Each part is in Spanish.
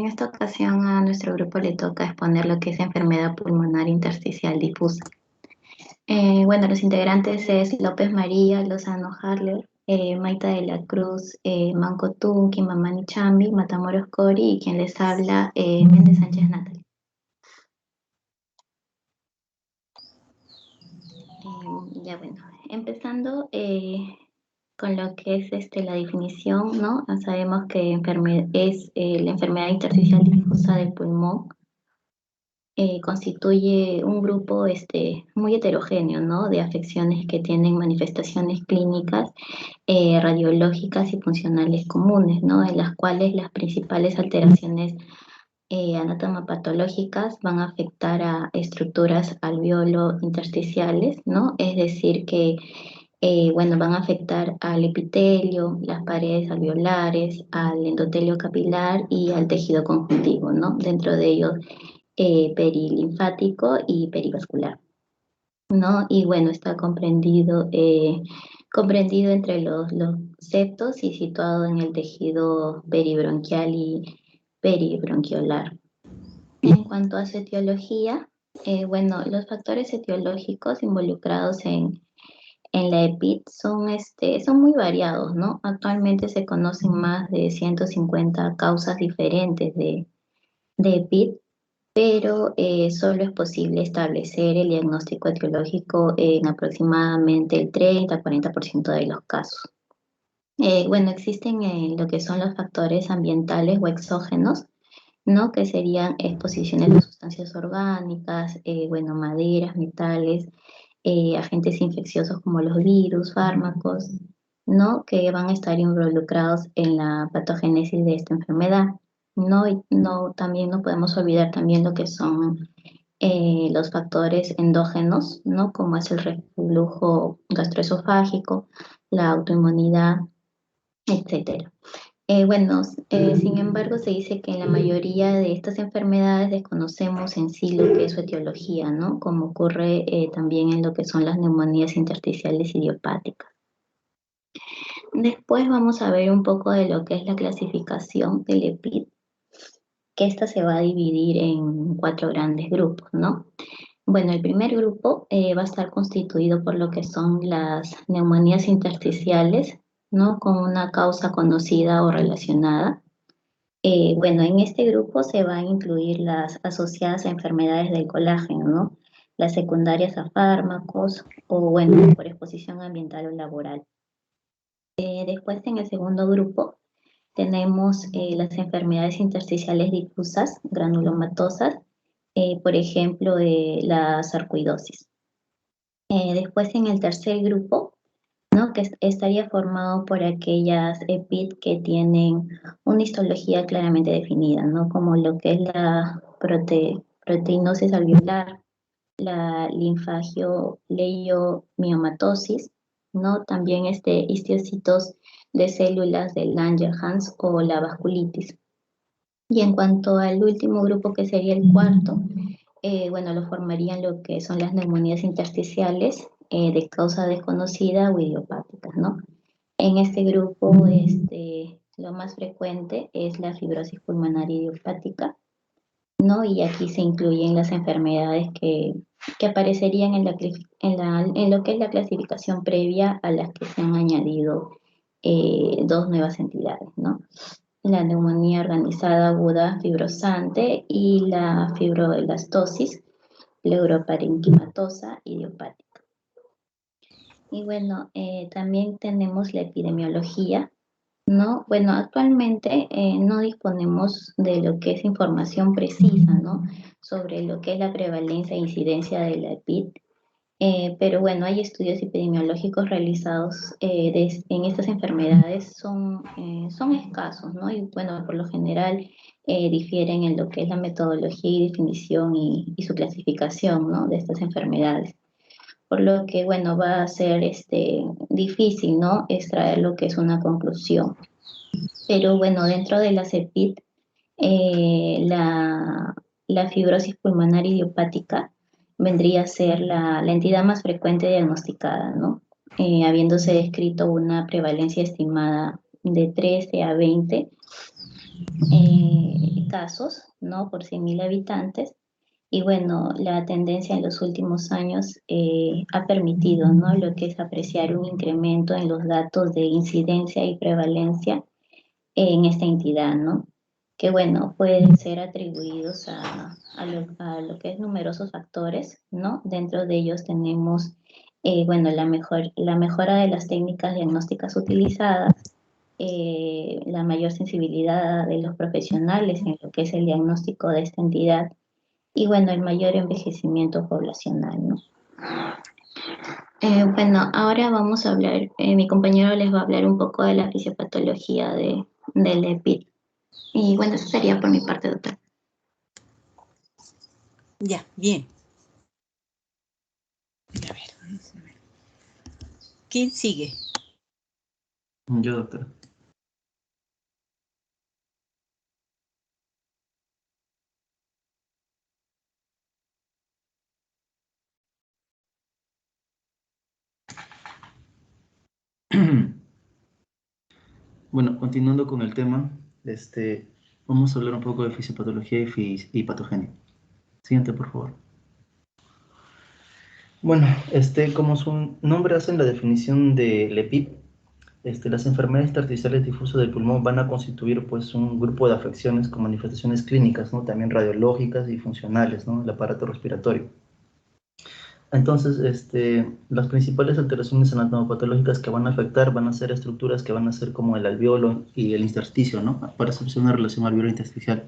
en esta ocasión a nuestro grupo le toca exponer lo que es enfermedad pulmonar intersticial difusa. Bueno, los integrantes es López María, Lozano Harler, Maita de la Cruz, Manco Tunqui, Mamani Chambi, Matamoros Cori y quien les habla, Méndez Sánchez Natalie. Ya bueno, empezando con lo que es la definición, ¿no? Sabemos que es la enfermedad intersticial difusa del pulmón. Constituye un grupo muy heterogéneo, ¿no? De afecciones que tienen manifestaciones clínicas, radiológicas y funcionales comunes, ¿no? En las cuales las principales alteraciones anatomopatológicas van a afectar a estructuras alveolo-intersticiales, ¿no? Es decir, que bueno, van a afectar al epitelio, las paredes alveolares, al endotelio capilar y al tejido conjuntivo, ¿no? Dentro de ellos perilinfático y perivascular, ¿no? Y bueno, está comprendido entre los septos y situado en el tejido peribronquial y peribronquiolar. En cuanto a su etiología, bueno, los factores etiológicos involucrados en la EPID son muy variados, ¿no? Actualmente se conocen más de 150 causas diferentes de EPID, pero solo es posible establecer el diagnóstico etiológico en aproximadamente el 30-40% de los casos. Bueno, existen lo que son los factores ambientales o exógenos, ¿no? Que serían exposiciones de sustancias orgánicas, bueno, maderas, metales, agentes infecciosos como los virus, fármacos, ¿no? Que van a estar involucrados en la patogénesis de esta enfermedad. No, también no podemos olvidar también lo que son los factores endógenos, ¿no? Como es el reflujo gastroesofágico, la autoinmunidad, etcétera. Bueno, sin embargo, se dice que en la mayoría de estas enfermedades desconocemos en sí lo que es su etiología, ¿no? Como ocurre también en lo que son las neumonías intersticiales idiopáticas. Después vamos a ver un poco de lo que es la clasificación del EPID, que esta se va a dividir en 4 grandes grupos, ¿no? Bueno, el primer grupo va a estar constituido por lo que son las neumonías intersticiales, ¿no? Con una causa conocida o relacionada. Bueno, en este grupo se van a incluir las asociadas a enfermedades del colágeno, ¿no? Las secundarias a fármacos o, bueno, por exposición ambiental o laboral. Después, en el segundo grupo, tenemos las enfermedades intersticiales difusas, granulomatosas, por ejemplo, la sarcoidosis. Después, en el tercer grupo, ¿no? Que estaría formado por aquellas EPID que tienen una histología claramente definida, ¿no? Como lo que es la proteinosis alveolar, la linfangioleiomyomatosis, ¿no? También histocitos de células de Langerhans o la vasculitis. Y en cuanto al último grupo, que sería el cuarto, bueno, lo formarían lo que son las neumonías intersticiales de causa desconocida o idiopáticas, ¿no? En este grupo, lo más frecuente es la fibrosis pulmonar idiopática, ¿no? Y aquí se incluyen las enfermedades que aparecerían en lo que es la clasificación previa a las que se han añadido 2 nuevas entidades, ¿no? La neumonía organizada aguda fibrosante y la fibroelastosis pleuroparenquimatosa idiopática. Y bueno, también tenemos la epidemiología, ¿no? Bueno, actualmente no disponemos de lo que es información precisa, ¿no? Sobre lo que es la prevalencia e incidencia de la EPID, pero bueno, hay estudios epidemiológicos realizados en estas enfermedades, son escasos, ¿no? Y bueno, por lo general difieren en lo que es la metodología y definición y su clasificación, ¿no? De estas enfermedades. Por lo que, bueno, va a ser difícil, ¿no? Extraer lo que es una conclusión. Pero bueno, dentro de la EPID, la fibrosis pulmonar idiopática vendría a ser la entidad más frecuente diagnosticada, ¿no? Habiéndose descrito una prevalencia estimada de 13 a 20 casos, ¿no? Por 100.000 habitantes. Y bueno, la tendencia en los últimos años ha permitido, ¿no? Lo que es apreciar un incremento en los datos de incidencia y prevalencia en esta entidad, ¿no? Que bueno, pueden ser atribuidos a lo que es numerosos factores, ¿no? Dentro de ellos tenemos, bueno, la mejora de las técnicas diagnósticas utilizadas, la mayor sensibilidad de los profesionales en lo que es el diagnóstico de esta entidad y bueno, el mayor envejecimiento poblacional, ¿no? Bueno, ahora vamos a hablar, mi compañero les va a hablar un poco de la fisiopatología del EPID. Y bueno, eso sería por mi parte, doctor. Ya, bien. A ver, vamos a ver. ¿Quién sigue? Yo, doctora. Bueno, continuando con el tema, vamos a hablar un poco de fisiopatología y patogenia. Siguiente, por favor. Bueno, como su nombre hace en la definición del EPID, las enfermedades intersticiales difusas del pulmón van a constituir pues un grupo de afecciones con manifestaciones clínicas, ¿no? También radiológicas y funcionales, ¿no? El aparato respiratorio. Entonces, las principales alteraciones anatomopatológicas que van a afectar van a ser estructuras que van a ser como el alveolo y el intersticio, ¿no? Para hacerse una relación alveolo-intersticial.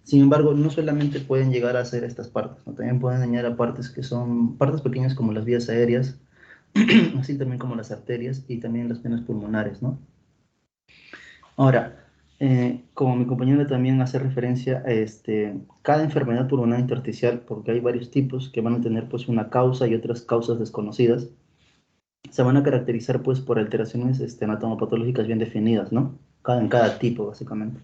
Sin embargo, no solamente pueden llegar a ser estas partes, ¿no? También pueden dañar a partes que son partes pequeñas como las vías aéreas, así también como las arterias y también las venas pulmonares, ¿no? Ahora, como mi compañero también hace referencia a cada enfermedad pulmonar intersticial, porque hay varios tipos que van a tener pues una causa y otras causas desconocidas, se van a caracterizar pues por alteraciones anatomopatológicas bien definidas, ¿no? En cada tipo, básicamente.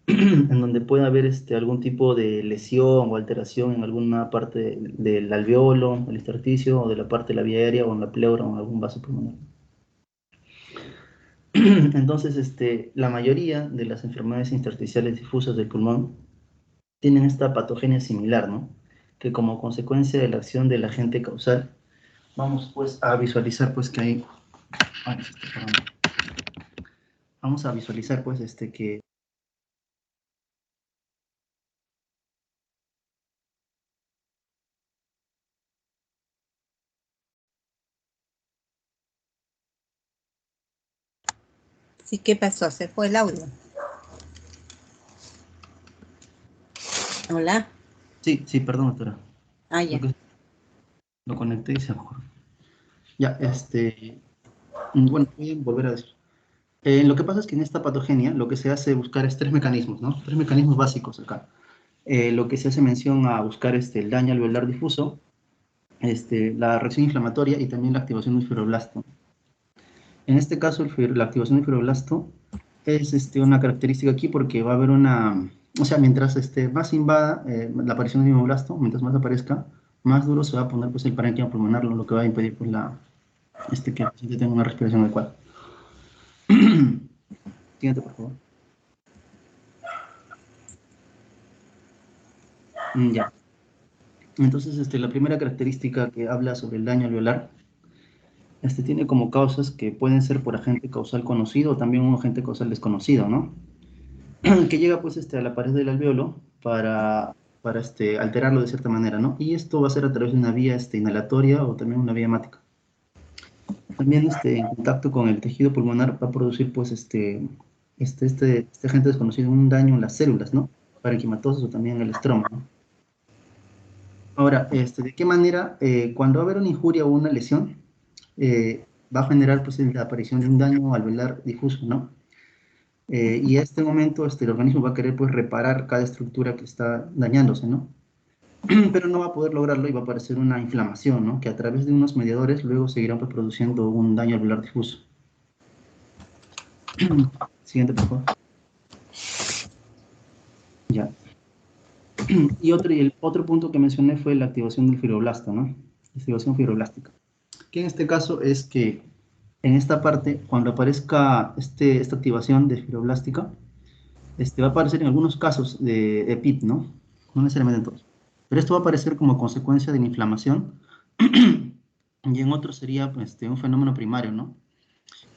En donde puede haber algún tipo de lesión o alteración en alguna parte del alveolo, el intersticio, o de la parte de la vía aérea, o en la pleura, o en algún vaso pulmonar. Entonces, la mayoría de las enfermedades intersticiales difusas del pulmón tienen esta patogenia similar, ¿no? Que como consecuencia de la acción del agente causal, vamos pues a visualizar pues que hay... Ay, perdón. Vamos a visualizar pues que... Sí, ¿qué pasó? ¿Se fue el audio? Hola. Sí, perdón, doctora. Ah, ya. Lo conecté y se mejoró. Ya, bueno, voy a volver a decir. Lo que pasa es que en esta patogenia lo que se hace es buscar es tres mecanismos, ¿no? Tres mecanismos básicos acá. Lo que se hace mención a buscar el daño alveolar difuso, la reacción inflamatoria y también la activación del fibroblasto. En este caso, la activación del fibroblasto es una característica aquí porque va a haber o sea, mientras más invada la aparición del fibroblasto, mientras más aparezca, más duro se va a poner pues, el parénquima pulmonar, lo que va a impedir pues, que el paciente tenga una respiración adecuada. Siguiente, por favor. Ya. Entonces, la primera característica que habla sobre el daño alveolar, tiene como causas que pueden ser por agente causal conocido o también un agente causal desconocido, ¿no? Que llega pues a la pared del alveolo para alterarlo de cierta manera, ¿no? Y esto va a ser a través de una vía inhalatoria o también una vía hemática. También en contacto con el tejido pulmonar va a producir pues este agente desconocido un daño en las células, ¿no? Parenquimatosas o también en el estroma, ¿no? Ahora, ¿de qué manera cuando va a haber una injuria o una lesión va a generar pues la aparición de un daño alveolar difuso, ¿no? Y a este momento el organismo va a querer pues reparar cada estructura que está dañándose, ¿no? Pero no va a poder lograrlo y va a aparecer una inflamación, ¿no? Que a través de unos mediadores luego seguirán pues, produciendo un daño alveolar difuso. Siguiente, por favor. Ya. Y el otro punto que mencioné fue la activación del fibroblasto, ¿no? La activación fibroblástica. Que en este caso es que en esta parte, cuando aparezca esta activación de fibroblástica, va a aparecer en algunos casos de EPIP, ¿no? No necesariamente en todos. Pero esto va a aparecer como consecuencia de la inflamación y en otros sería un fenómeno primario, ¿no?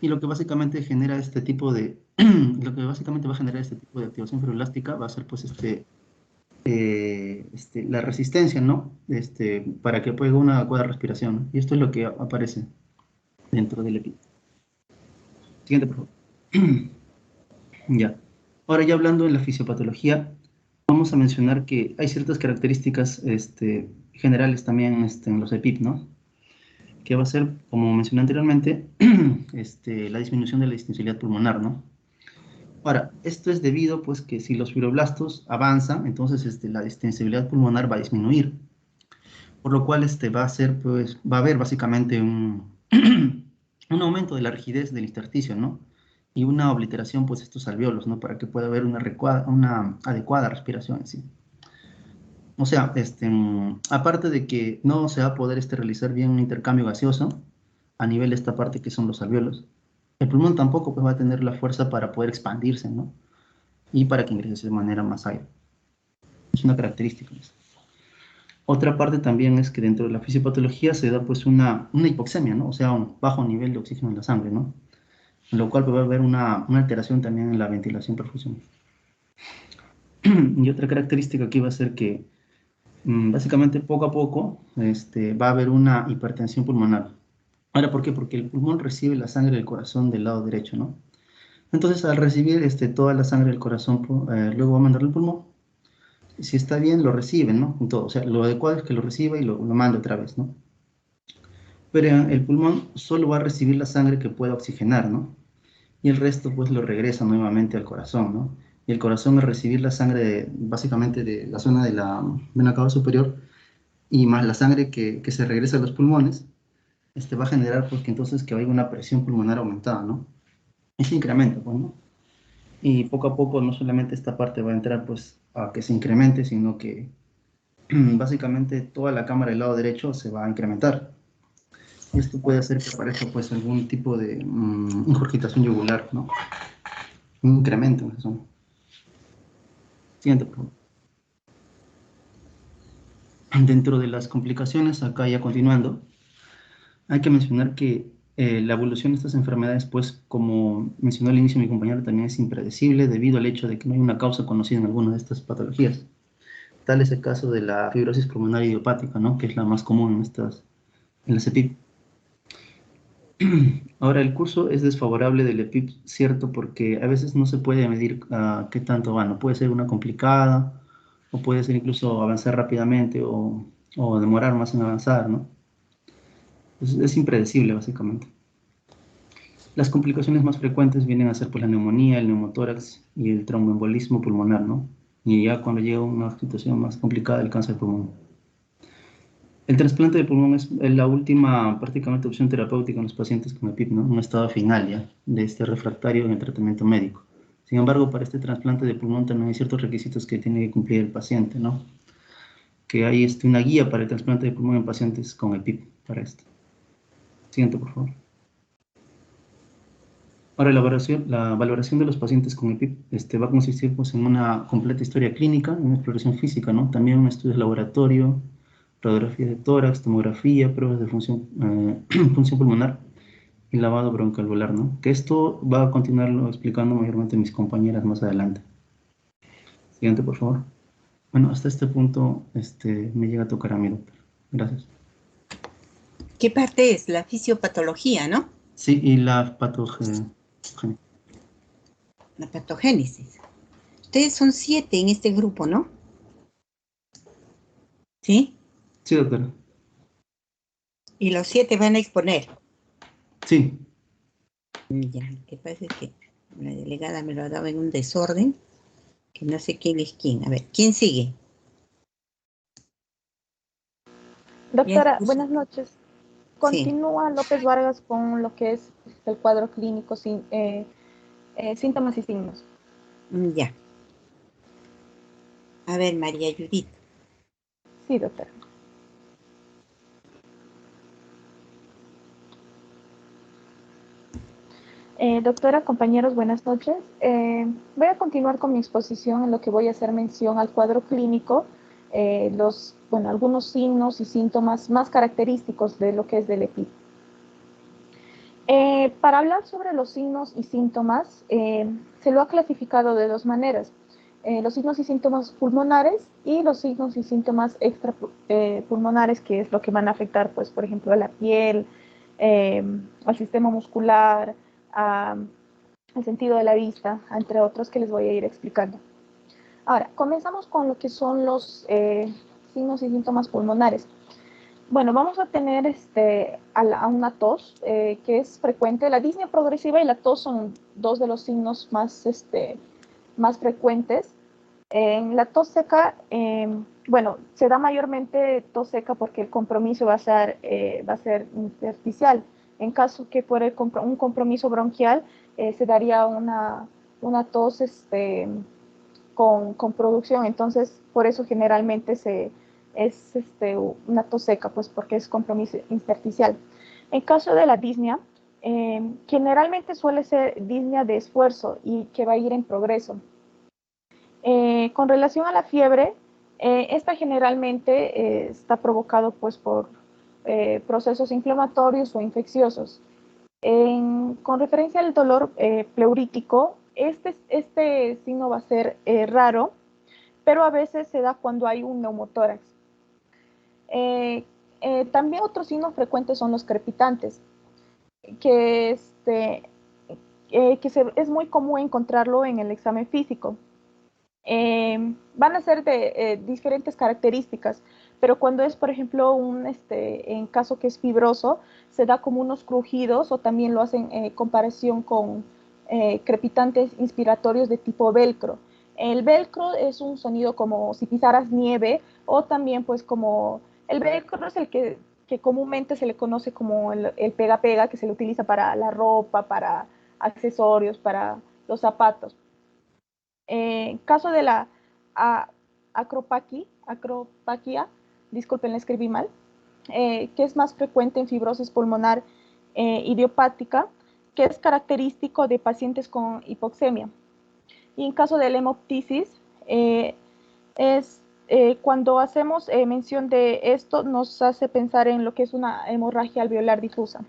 Y lo que básicamente genera este tipo de, lo que básicamente va a generar este tipo de activación fibroelástica va a ser pues la resistencia, ¿no? Para que pueda una adecuada respiración, ¿no? Y esto es lo que aparece dentro del EPIP. Siguiente, por favor. Ya. Ahora ya hablando de la fisiopatología, vamos a mencionar que hay ciertas características generales también en los EPIP, ¿no? Que va a ser, como mencioné anteriormente, la disminución de la distensibilidad pulmonar, ¿no? Ahora, esto es debido, pues, que si los fibroblastos avanzan, entonces la distensibilidad pulmonar va a disminuir, por lo cual va a ser, pues, va a haber básicamente un aumento de la rigidez del intersticio, ¿no? Y una obliteración, pues, de estos alveolos, ¿no? Para que pueda haber una adecuada respiración en sí. O sea, aparte de que no se va a poder realizar bien un intercambio gaseoso a nivel de esta parte que son los alveolos, el pulmón tampoco pues, va a tener la fuerza para poder expandirse, ¿no? Y para que ingrese de manera más aire. Es una característica. Otra parte también es que dentro de la fisiopatología se da pues una hipoxemia, ¿no? O sea, un bajo nivel de oxígeno en la sangre, ¿no? En lo cual pues, va a haber una alteración también en la ventilación perfusión. Y otra característica aquí va a ser que básicamente poco a poco va a haber una hipertensión pulmonar. Ahora, ¿por qué? Porque el pulmón recibe la sangre del corazón del lado derecho, ¿no? Entonces, al recibir toda la sangre del corazón, luego va a mandarle al pulmón. Si está bien, lo recibe, ¿no? Todo. O sea, lo adecuado es que lo reciba y lo mande otra vez, ¿no? Pero el pulmón solo va a recibir la sangre que pueda oxigenar, ¿no? Y el resto, pues, lo regresa nuevamente al corazón, ¿no? Y el corazón, al recibir la sangre, básicamente, de la zona de la vena cava superior, y más la sangre que se regresa a los pulmones, va a generar, pues, que entonces que haya una presión pulmonar aumentada, ¿no? Ese incremento, pues, ¿no? Y poco a poco no solamente esta parte va a entrar pues a que se incremente, sino que básicamente toda la cámara del lado derecho se va a incrementar. Y esto puede hacer que aparezca pues algún tipo de ingurgitación yugular, ¿no? Un incremento en esa zona. Siguiente, por favor. Dentro de las complicaciones, acá ya continuando, hay que mencionar que la evolución de estas enfermedades, pues como mencionó al inicio mi compañero, también es impredecible debido al hecho de que no hay una causa conocida en alguna de estas patologías. Tal es el caso de la fibrosis pulmonar idiopática, ¿no? Que es la más común en las EPIP. Ahora, el curso es desfavorable del EPIP, cierto, porque a veces no se puede medir qué tanto va, ¿no? Puede ser una complicada, o puede ser incluso avanzar rápidamente, o demorar más en avanzar, ¿no? Es impredecible, básicamente. Las complicaciones más frecuentes vienen a ser pues, la neumonía, el neumotórax y el tromboembolismo pulmonar, ¿no? Y ya cuando llega una situación más complicada, el cáncer pulmonar. El trasplante de pulmón es la última prácticamente opción terapéutica en los pacientes con EPIP, ¿no? Un estado final ya de este refractario en el tratamiento médico. Sin embargo, para este trasplante de pulmón también hay ciertos requisitos que tiene que cumplir el paciente, ¿no? Que hay una guía para el trasplante de pulmón en pacientes con EPIP para esto. Siguiente, por favor. Ahora, la valoración de los pacientes con EPIP va a consistir pues, en una completa historia clínica, en una exploración física, ¿no? También un estudio de laboratorio, radiografía de tórax, tomografía, pruebas de función pulmonar y lavado broncoalveolar, ¿no? Que esto va a continuarlo explicando mayormente mis compañeras más adelante. Siguiente, por favor. Bueno, hasta este punto me llega a tocar a mí, doctor. Gracias. ¿Qué parte es? La fisiopatología, ¿no? Sí, y la patogenia. La patogénesis. Ustedes son 7 en este grupo, ¿no? ¿Sí? Sí, doctora. Y los 7 van a exponer. Sí. Ya, lo que pasa es que la delegada me lo ha dado en un desorden, que no sé quién es quién. A ver, ¿quién sigue? Doctora, Ya. buenas noches. Sí. Continúa López Vargas con lo que es el cuadro clínico, síntomas y signos. Ya. A ver, María Judith. Sí, doctora. Doctora, compañeros, buenas noches. Voy a continuar con mi exposición en lo que voy a hacer mención al cuadro clínico, algunos signos y síntomas más característicos de lo que es del EPI. Para hablar sobre los signos y síntomas, se lo ha clasificado de dos maneras. Los signos y síntomas pulmonares y los signos y síntomas extrapulmonares, que es lo que van a afectar, pues, por ejemplo, a la piel, al sistema muscular, al sentido de la vista, entre otros que les voy a ir explicando. Ahora, comenzamos con lo que son los signos y síntomas pulmonares. Bueno, vamos a tener a una tos que es frecuente. La disnea progresiva y la tos son dos de los signos más frecuentes. En la tos seca, se da mayormente tos seca porque el compromiso va a ser intersticial. En caso que fuera un compromiso bronquial, se daría una tos con producción. Entonces, por eso generalmente es una tos seca, pues porque es compromiso intersticial. En caso de la disnea, generalmente suele ser disnea de esfuerzo y que va a ir en progreso. Con relación a la fiebre, esta generalmente está provocado pues por procesos inflamatorios o infecciosos. Con referencia al dolor pleurítico, este signo va a ser raro, pero a veces se da cuando hay un neumotórax. También otros signos frecuentes son los crepitantes, que, es muy común encontrarlo en el examen físico. Van a ser de diferentes características, pero cuando es, por ejemplo, en caso que es fibroso, se da como unos crujidos o también lo hacen en comparación con crepitantes inspiratorios de tipo velcro. El velcro es un sonido como si pisaras nieve o también pues como el velcro es el que comúnmente se le conoce como el pega-pega que se le utiliza para la ropa, para accesorios, para los zapatos. En caso de la acropaquia, disculpen, la escribí mal, que es más frecuente en fibrosis pulmonar idiopática, que es característico de pacientes con hipoxemia. Y en caso de la hemoptisis, cuando hacemos mención de esto, nos hace pensar en lo que es una hemorragia alveolar difusa.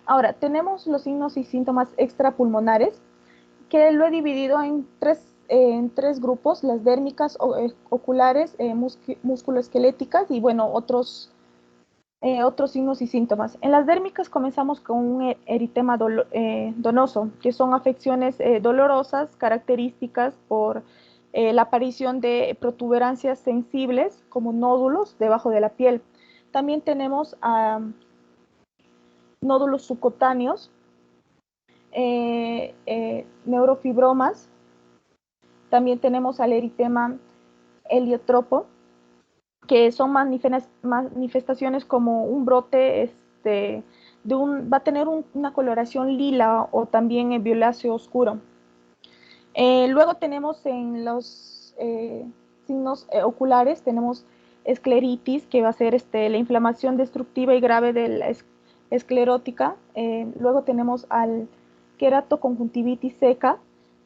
Ahora, tenemos los signos y síntomas extrapulmonares, que lo he dividido en tres grupos: las dérmicas, oculares, musculoesqueléticas y bueno, otros signos y síntomas. En las dérmicas comenzamos con un eritema donoso, que son afecciones dolorosas características por la aparición de protuberancias sensibles como nódulos debajo de la piel. También tenemos nódulos subcutáneos, neurofibromas. También tenemos al eritema heliotropo, que son manifestaciones como un brote va a tener una coloración lila o también violáceo oscuro. Luego tenemos en los signos oculares, tenemos escleritis, que va a ser la inflamación destructiva y grave de la esclerótica. Luego tenemos al queratoconjuntivitis seca,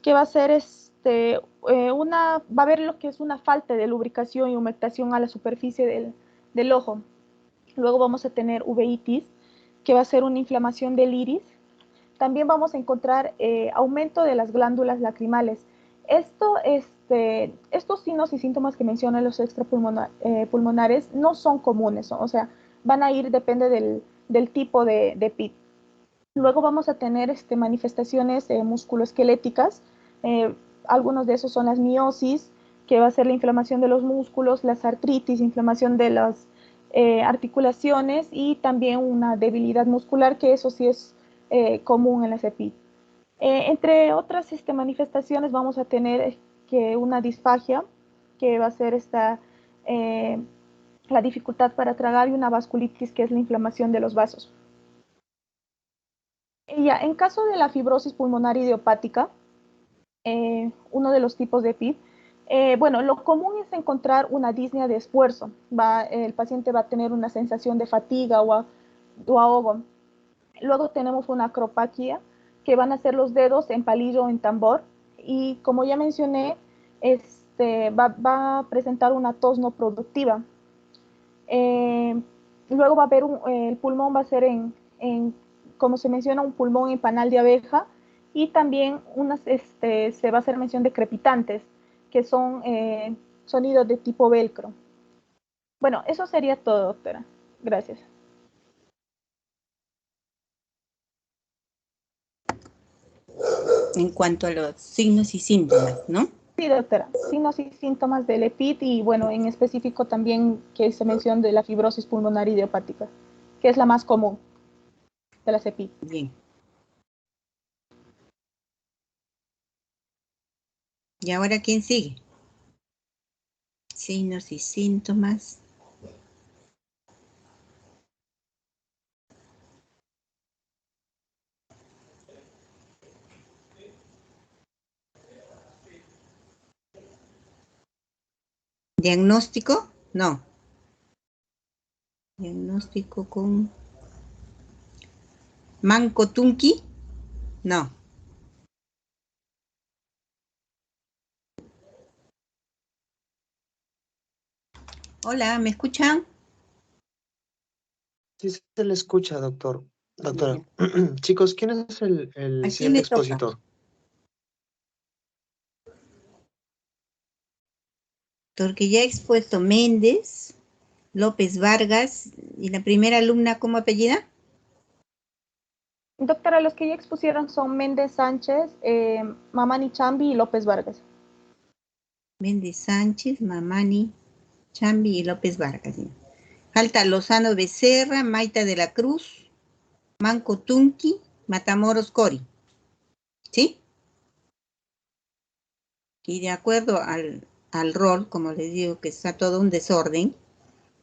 que va a ser va a haber lo que es una falta de lubricación y humectación a la superficie del ojo. Luego vamos a tener uveitis, que va a ser una inflamación del iris. También vamos a encontrar aumento de las glándulas lacrimales. Estos signos y síntomas que mencionan los extrapulmonares no son comunes, o sea, van a ir, depende del tipo de PIT. Luego vamos a tener manifestaciones musculoesqueléticas. Algunos de esos son las miosis, que va a ser la inflamación de los músculos, las artritis, inflamación de las articulaciones y también una debilidad muscular, que eso sí es común en la EPIT. Entre otras manifestaciones vamos a tener una disfagia, que va a ser la dificultad para tragar, y una vasculitis, que es la inflamación de los vasos. En caso de la fibrosis pulmonar idiopática, uno de los tipos de PID, lo común es encontrar una disnea de esfuerzo. El paciente va a tener una sensación de fatiga o ahogo. Luego tenemos una acropaquia, que van a ser los dedos en palillo o en tambor. Y como ya mencioné, va a presentar una tos no productiva. Luego va a haber el pulmón va a ser como se menciona, un pulmón en panal de abeja, y también se va a hacer mención de crepitantes, que son sonidos de tipo velcro. Bueno, eso sería todo, doctora. Gracias. En cuanto a los signos y síntomas, ¿no? Sí, doctora. Signos y síntomas del EPID y, bueno, en específico también que se menciona de la fibrosis pulmonar idiopática, que es la más común de las EPID. Bien. ¿Y ahora quién sigue? Signos y síntomas. ¿Diagnóstico? No. Diagnóstico con Manco-Tunky? No. Hola, ¿me escuchan? Sí, se le escucha, doctora. Ya. Chicos, ¿quién es el ¿A quién siguiente le toca? expositor? Porque ya he expuesto Méndez, López Vargas, y la primera alumna, ¿cómo apellida? Doctora, los que ya expusieron son Méndez Sánchez, Mamani Chambi y López Vargas. Méndez Sánchez, Mamani, Chambi y López Vargas. ¿Sí? Falta Lozano Becerra, Maita de la Cruz, Manco Tunqui, Matamoros Cori. ¿Sí? Y de acuerdo al rol, como les digo, que está todo un desorden,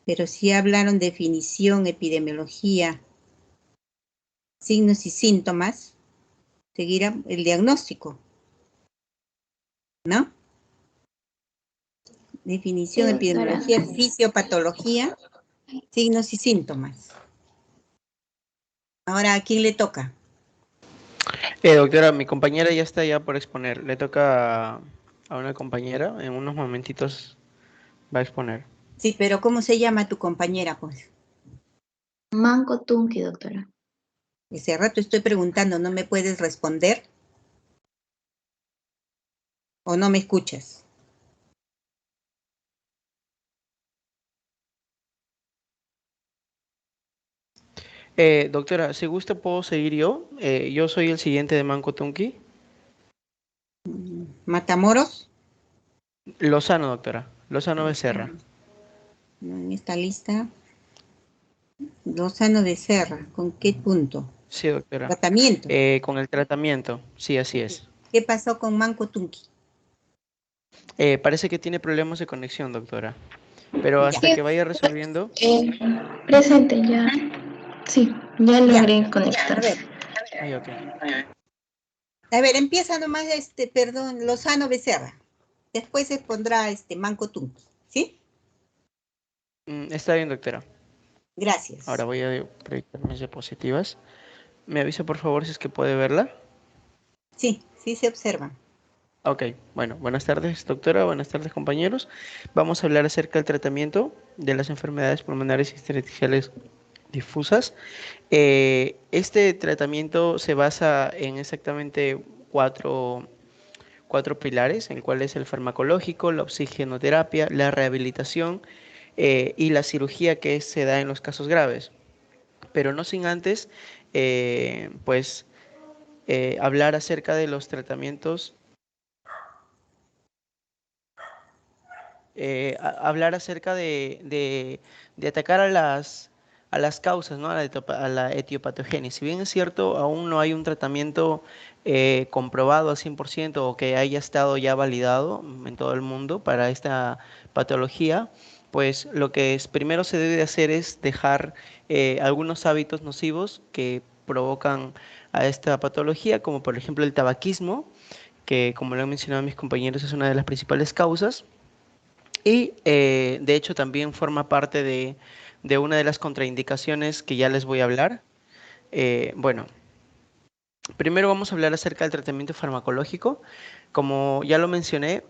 pero sí hablaron definición, epidemiología, signos y síntomas, seguirá el diagnóstico, ¿no? Definición, Sí, doctora. epidemiología, fisiopatología, signos y síntomas. Ahora, ¿a quién le toca? Doctora, mi compañera ya está ya por exponer. Le toca a una compañera. En unos momentitos va a exponer. Sí, pero ¿cómo se llama tu compañera, pues? Manco Tunki, doctora. Ese rato estoy preguntando, ¿no me puedes responder? ¿O no me escuchas? Doctora, si gusta puedo seguir yo. Yo soy el siguiente de Manco Tunki. ¿Matamoros? Lozano, doctora. Lozano Becerra. No, en esta lista. Lozano Becerra, ¿con qué punto? Sí, doctora. Tratamiento. Con el tratamiento. Sí, así es. ¿Qué pasó con Manco Tunqui? Parece que tiene problemas de conexión, doctora. Pero Ya. hasta que vaya resolviendo. Presente, ya. Sí, ya Ya. logré conectar. Ay, ok. A ver, empieza nomás Lozano Becerra. Después se pondrá Manco Tunqui, ¿sí? Está bien, doctora. Gracias. Ahora voy a proyectar mis diapositivas. ¿Me avisa por favor si es que puede verla? Sí, sí se observa. Ok, bueno, buenas tardes doctora, buenas tardes compañeros. Vamos a hablar acerca del tratamiento de las enfermedades pulmonares intersticiales difusas. Este tratamiento se basa en exactamente cuatro pilares, el cual es el farmacológico, la oxigenoterapia, la rehabilitación y la cirugía que se da en los casos graves. Pero no sin antes, pues, hablar acerca de los tratamientos hablar acerca de atacar a las causas, ¿no? A la etiopatogenia. Si bien es cierto, aún no hay un tratamiento comprobado al 100% o que haya estado ya validado en todo el mundo para esta patología, pues lo que primero se debe de hacer es dejar algunos hábitos nocivos que provocan a esta patología, como por ejemplo el tabaquismo, que como lo han mencionado mis compañeros es una de las principales causas. Y de hecho también forma parte de una de las contraindicaciones que ya les voy a hablar. Bueno, Primero vamos a hablar acerca del tratamiento farmacológico. Como ya lo mencioné,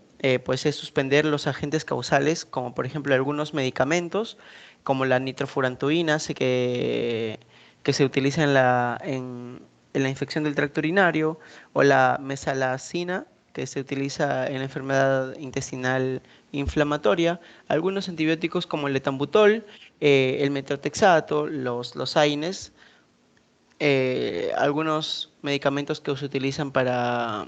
pues es suspender los agentes causales, como por ejemplo algunos medicamentos, como la nitrofurantoína, que se utiliza en la infección del tracto urinario, o la mesalazina, que se utiliza en la enfermedad intestinal inflamatoria, algunos antibióticos como el etambutol, el metotrexato, los AINES, algunos medicamentos que se utilizan para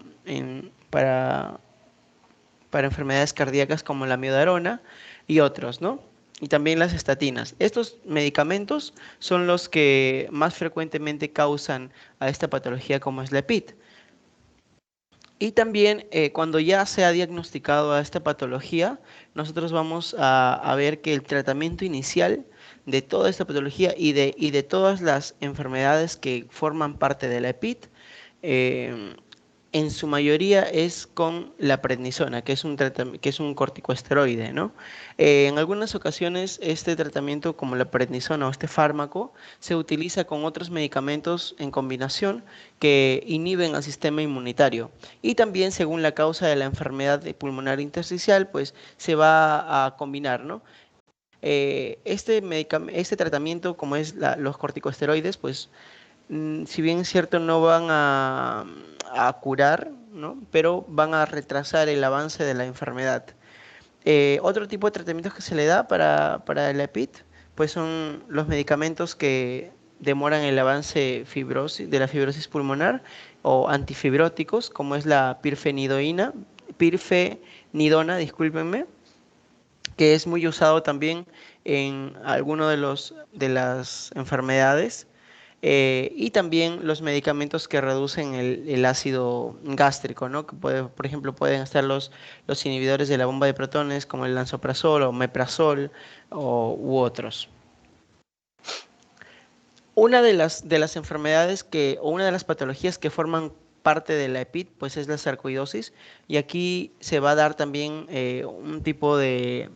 enfermedades cardíacas como la miodarona y otros, ¿no? Y también las estatinas. Estos medicamentos son los que más frecuentemente causan a esta patología como es la EPIT. Y también cuando ya se ha diagnosticado a esta patología, nosotros vamos a ver que el tratamiento inicial de toda esta patología y de todas las enfermedades que forman parte de la EPIT, en su mayoría es con la prednisona, que es un corticosteroide, ¿no? En algunas ocasiones este tratamiento como la prednisona o este fármaco se utiliza con otros medicamentos en combinación que inhiben al sistema inmunitario. Y también según la causa de la enfermedad pulmonar intersticial, pues se va a combinar, ¿no? Este tratamiento, como es los corticosteroides, pues si bien es cierto, no van a curar, ¿no? Pero van a retrasar el avance de la enfermedad. Otro tipo de tratamientos que se le da para el EPIT, pues son los medicamentos que demoran el avance de la fibrosis pulmonar o antifibróticos, como es la pirfenidona, discúlpenme, que es muy usado también en alguno de las enfermedades. Y también los medicamentos que reducen el ácido gástrico, ¿no? Que por ejemplo, pueden estar los inhibidores de la bomba de protones, como el lansoprazol o meprazol u otros. Una de las enfermedades o una de las patologías que forman parte de la EPIT, pues es la sarcoidosis, y aquí se va a dar también un tipo de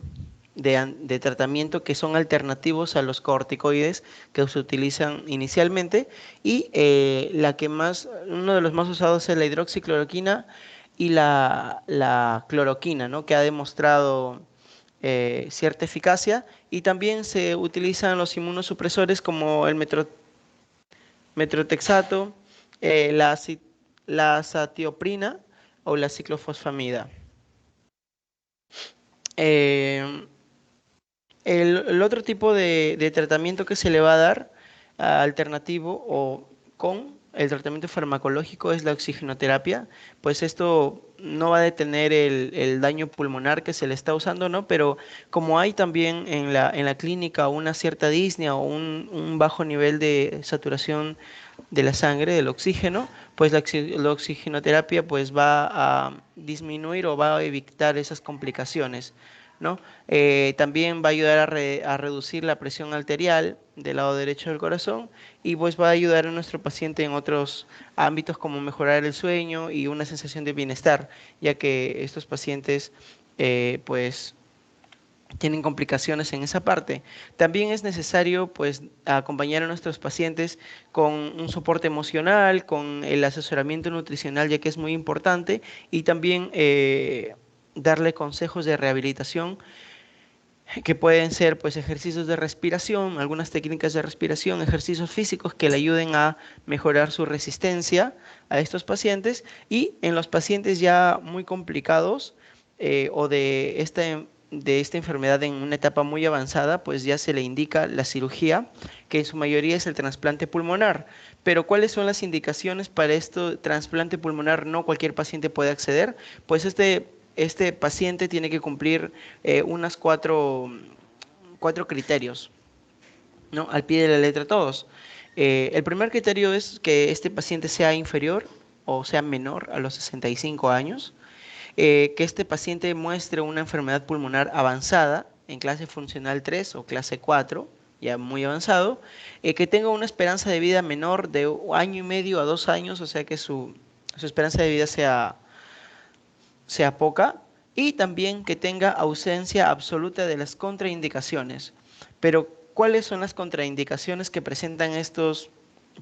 tratamiento que son alternativos a los corticoides que se utilizan inicialmente, y uno de los más usados es la hidroxicloroquina y la cloroquina, ¿no? Que ha demostrado cierta eficacia, y también se utilizan los inmunosupresores como el metrotexato, la azatioprina o la ciclofosfamida. El otro tipo de tratamiento que se le va a dar alternativo o con el tratamiento farmacológico es la oxigenoterapia, pues esto no va a detener el daño pulmonar que se le está usando, ¿no? Pero como hay también en la clínica una cierta disnea o un bajo nivel de saturación de la sangre, del oxígeno, pues la oxigenoterapia pues va a disminuir o va a evitar esas complicaciones, ¿no? También va a ayudar a reducir la presión arterial del lado derecho del corazón, y pues va a ayudar a nuestro paciente en otros ámbitos como mejorar el sueño y una sensación de bienestar, ya que estos pacientes pues tienen complicaciones en esa parte. También es necesario pues acompañar a nuestros pacientes con un soporte emocional, con el asesoramiento nutricional, ya que es muy importante, y también darle consejos de rehabilitación que pueden ser pues ejercicios de respiración, algunas técnicas de respiración, ejercicios físicos que le ayuden a mejorar su resistencia a estos pacientes. Y en los pacientes ya muy complicados o de esta enfermedad en una etapa muy avanzada, pues ya se le indica la cirugía, que en su mayoría es el trasplante pulmonar. Pero ¿cuáles son las indicaciones para este trasplante pulmonar? No cualquier paciente puede acceder, pues este paciente tiene que cumplir unas cuatro criterios, ¿no? Al pie de la letra todos. El primer criterio es que este paciente sea inferior o sea menor a los 65 años, que este paciente muestre una enfermedad pulmonar avanzada en clase funcional 3 o clase 4, ya muy avanzado, que tenga una esperanza de vida menor de 1,5 años a 2 años, o sea que su esperanza de vida sea poca, y también que tenga ausencia absoluta de las contraindicaciones. Pero, ¿cuáles son las contraindicaciones que presentan estos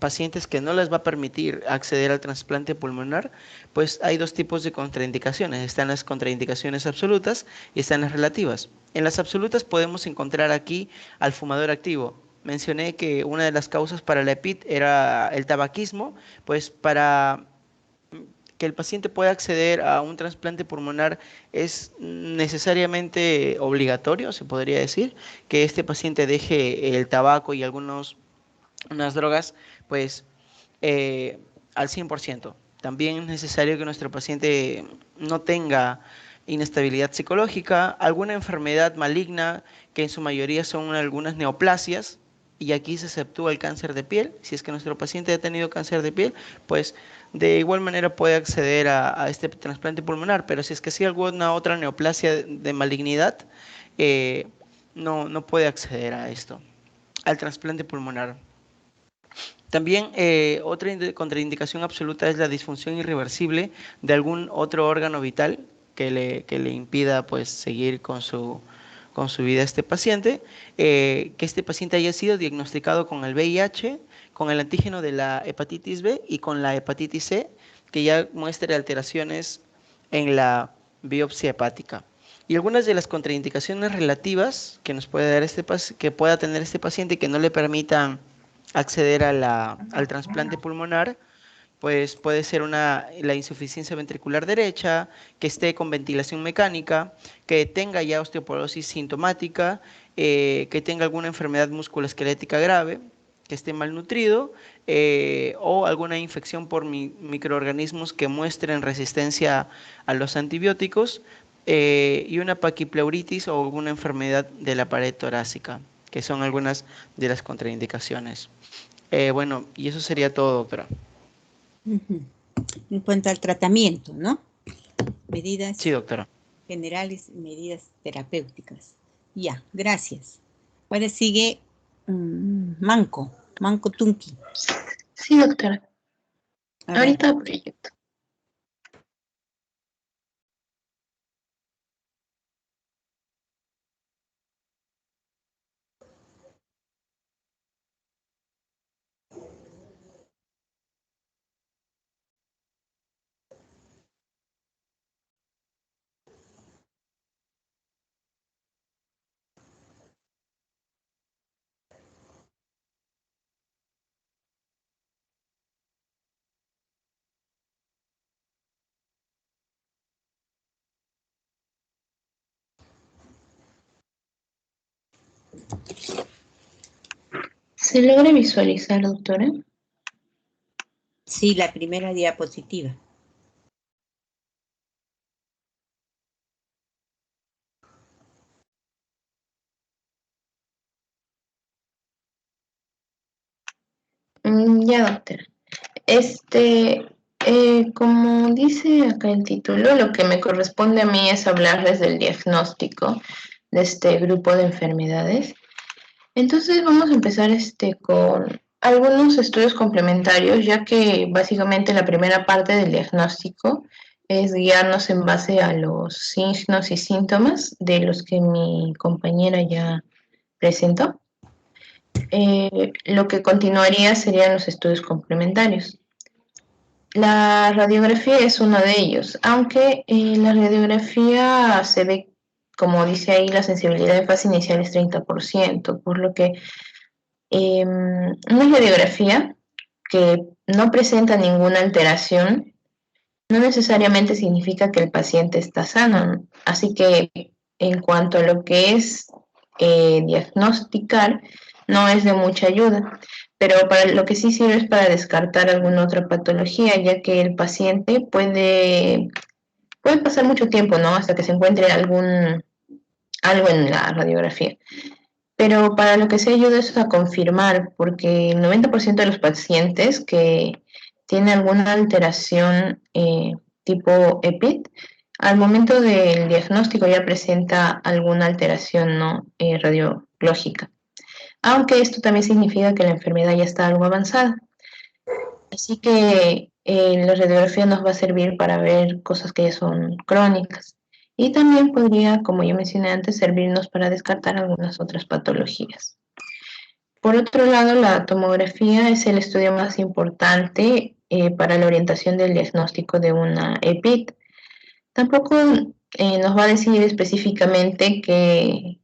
pacientes que no les va a permitir acceder al trasplante pulmonar, pues hay dos tipos de contraindicaciones. Están las contraindicaciones absolutas y están las relativas. En las absolutas podemos encontrar aquí al fumador activo. Mencioné que una de las causas para la EPIT era el tabaquismo, pues para que el paciente pueda acceder a un trasplante pulmonar es necesariamente obligatorio, se podría decir, que este paciente deje el tabaco y unas drogas, pues eh, al 100%. También es necesario que nuestro paciente no tenga inestabilidad psicológica, alguna enfermedad maligna, que en su mayoría son algunas neoplasias, y aquí se exceptúa el cáncer de piel. Si es que nuestro paciente ha tenido cáncer de piel, pues de igual manera puede acceder a este trasplante pulmonar, pero si es que sí alguna otra neoplasia de malignidad, eh, no puede acceder a esto, al trasplante pulmonar. También otra contraindicación absoluta es la disfunción irreversible de algún otro órgano vital que le impida pues seguir con su vida a este paciente, que este paciente haya sido diagnosticado con el VIH, con el antígeno de la hepatitis B y con la hepatitis C, que ya muestre alteraciones en la biopsia hepática. Y algunas de las contraindicaciones relativas que nos puede dar que pueda tener este paciente y que no le permitan acceder al trasplante pulmonar, pues puede ser la insuficiencia ventricular derecha, que esté con ventilación mecánica, que tenga ya osteoporosis sintomática, que tenga alguna enfermedad musculoesquelética grave, que esté malnutrido, o alguna infección por microorganismos que muestren resistencia a los antibióticos, y una paquipleuritis o alguna enfermedad de la pared torácica, que son algunas de las contraindicaciones. Bueno, y eso sería todo, doctora. En cuanto al tratamiento, ¿no? Medidas Sí, doctora. generales, medidas terapéuticas. Ya, gracias. Ahora sigue Manco Tunki. Sí, doctora. A ver. Ahorita proyecto. ¿Se logra visualizar, doctora? Sí, la primera diapositiva. Ya, doctora. Como dice acá el título, lo que me corresponde a mí es hablarles del diagnóstico de este grupo de enfermedades. Entonces vamos a empezar con algunos estudios complementarios, ya que básicamente la primera parte del diagnóstico es guiarnos en base a los signos y síntomas de los que mi compañera ya presentó. Lo que continuaría serían los estudios complementarios. La radiografía es uno de ellos, aunque en la radiografía se ve, como dice ahí, la sensibilidad de fase inicial es 30%, por lo que una radiografía que no presenta ninguna alteración no necesariamente significa que el paciente está sano. Así que en cuanto a lo que es diagnosticar, no es de mucha ayuda. Pero para lo que sí sirve es para descartar alguna otra patología, ya que el paciente puede pasar mucho tiempo, ¿no? Hasta que se encuentre algo en la radiografía. Pero para lo que sí ayuda es a confirmar, porque el 90% de los pacientes que tienen alguna alteración tipo EPID, al momento del diagnóstico ya presenta alguna alteración no radiológica. Aunque esto también significa que la enfermedad ya está algo avanzada. Así que la radiografía nos va a servir para ver cosas que ya son crónicas. Y también podría, como ya mencioné antes, servirnos para descartar algunas otras patologías. Por otro lado, la tomografía es el estudio más importante para la orientación del diagnóstico de una EPID. Tampoco nos va a decir específicamente qué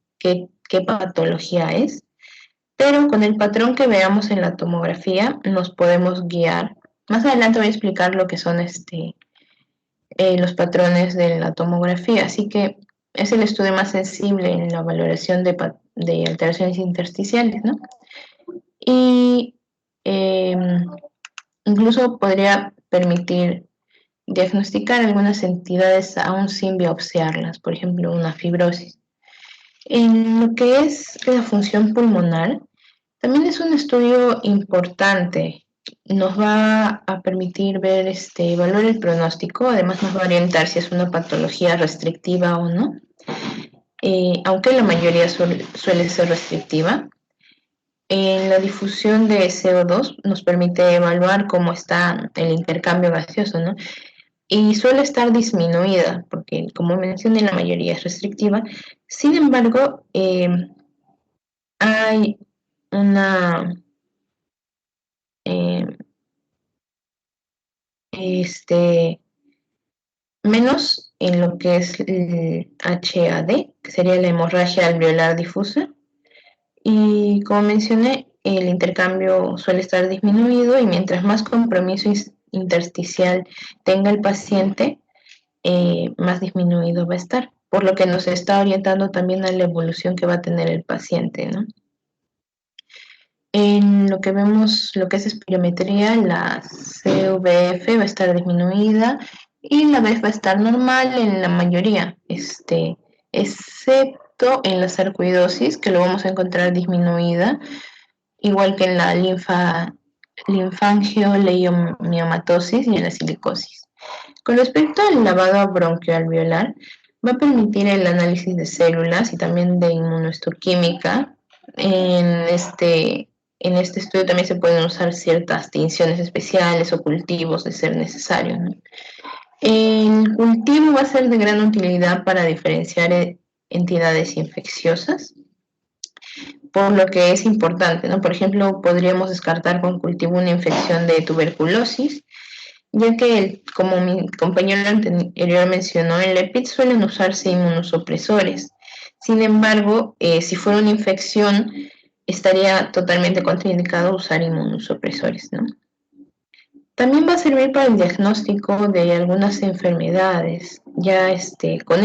patología es, pero con el patrón que veamos en la tomografía nos podemos guiar. Más adelante voy a explicar lo que son los patrones de la tomografía, así que es el estudio más sensible en la valoración de alteraciones intersticiales, ¿no? Y incluso podría permitir diagnosticar algunas entidades aún sin biopsiarlas, por ejemplo, una fibrosis. En lo que es la función pulmonar, también es un estudio importante. Nos va a permitir ver, evaluar el pronóstico, además nos va a orientar si es una patología restrictiva o no, aunque la mayoría suele ser restrictiva. En la difusión de CO2 nos permite evaluar cómo está el intercambio gaseoso, ¿no? Y suele estar disminuida, porque como mencioné, la mayoría es restrictiva. Sin embargo, hay una menos en lo que es el HAD, que sería la hemorragia alveolar difusa. Y como mencioné, el intercambio suele estar disminuido y mientras más compromiso intersticial tenga el paciente, más disminuido va a estar, por lo que nos está orientando también a la evolución que va a tener el paciente, ¿no? En lo que vemos, lo que es espirometría, la CVF va a estar disminuida y la VEF va a estar normal en la mayoría, excepto en la sarcoidosis, que lo vamos a encontrar disminuida, igual que en la linfangioleiomyomatosis y en la silicosis. Con respecto al lavado bronquialveolar, va a permitir el análisis de células y también de inmunohistoquímica. En este estudio también se pueden usar ciertas tinciones especiales o cultivos de ser necesario, ¿no? El cultivo va a ser de gran utilidad para diferenciar entidades infecciosas, por lo que es importante, ¿no? Por ejemplo, podríamos descartar con cultivo una infección de tuberculosis, ya que, como mi compañero anterior mencionó, en la EPID suelen usarse inmunosupresores. Sin embargo, si fuera una infección, estaría totalmente contraindicado usar inmunosupresores, ¿no? También va a servir para el diagnóstico de algunas enfermedades. Ya con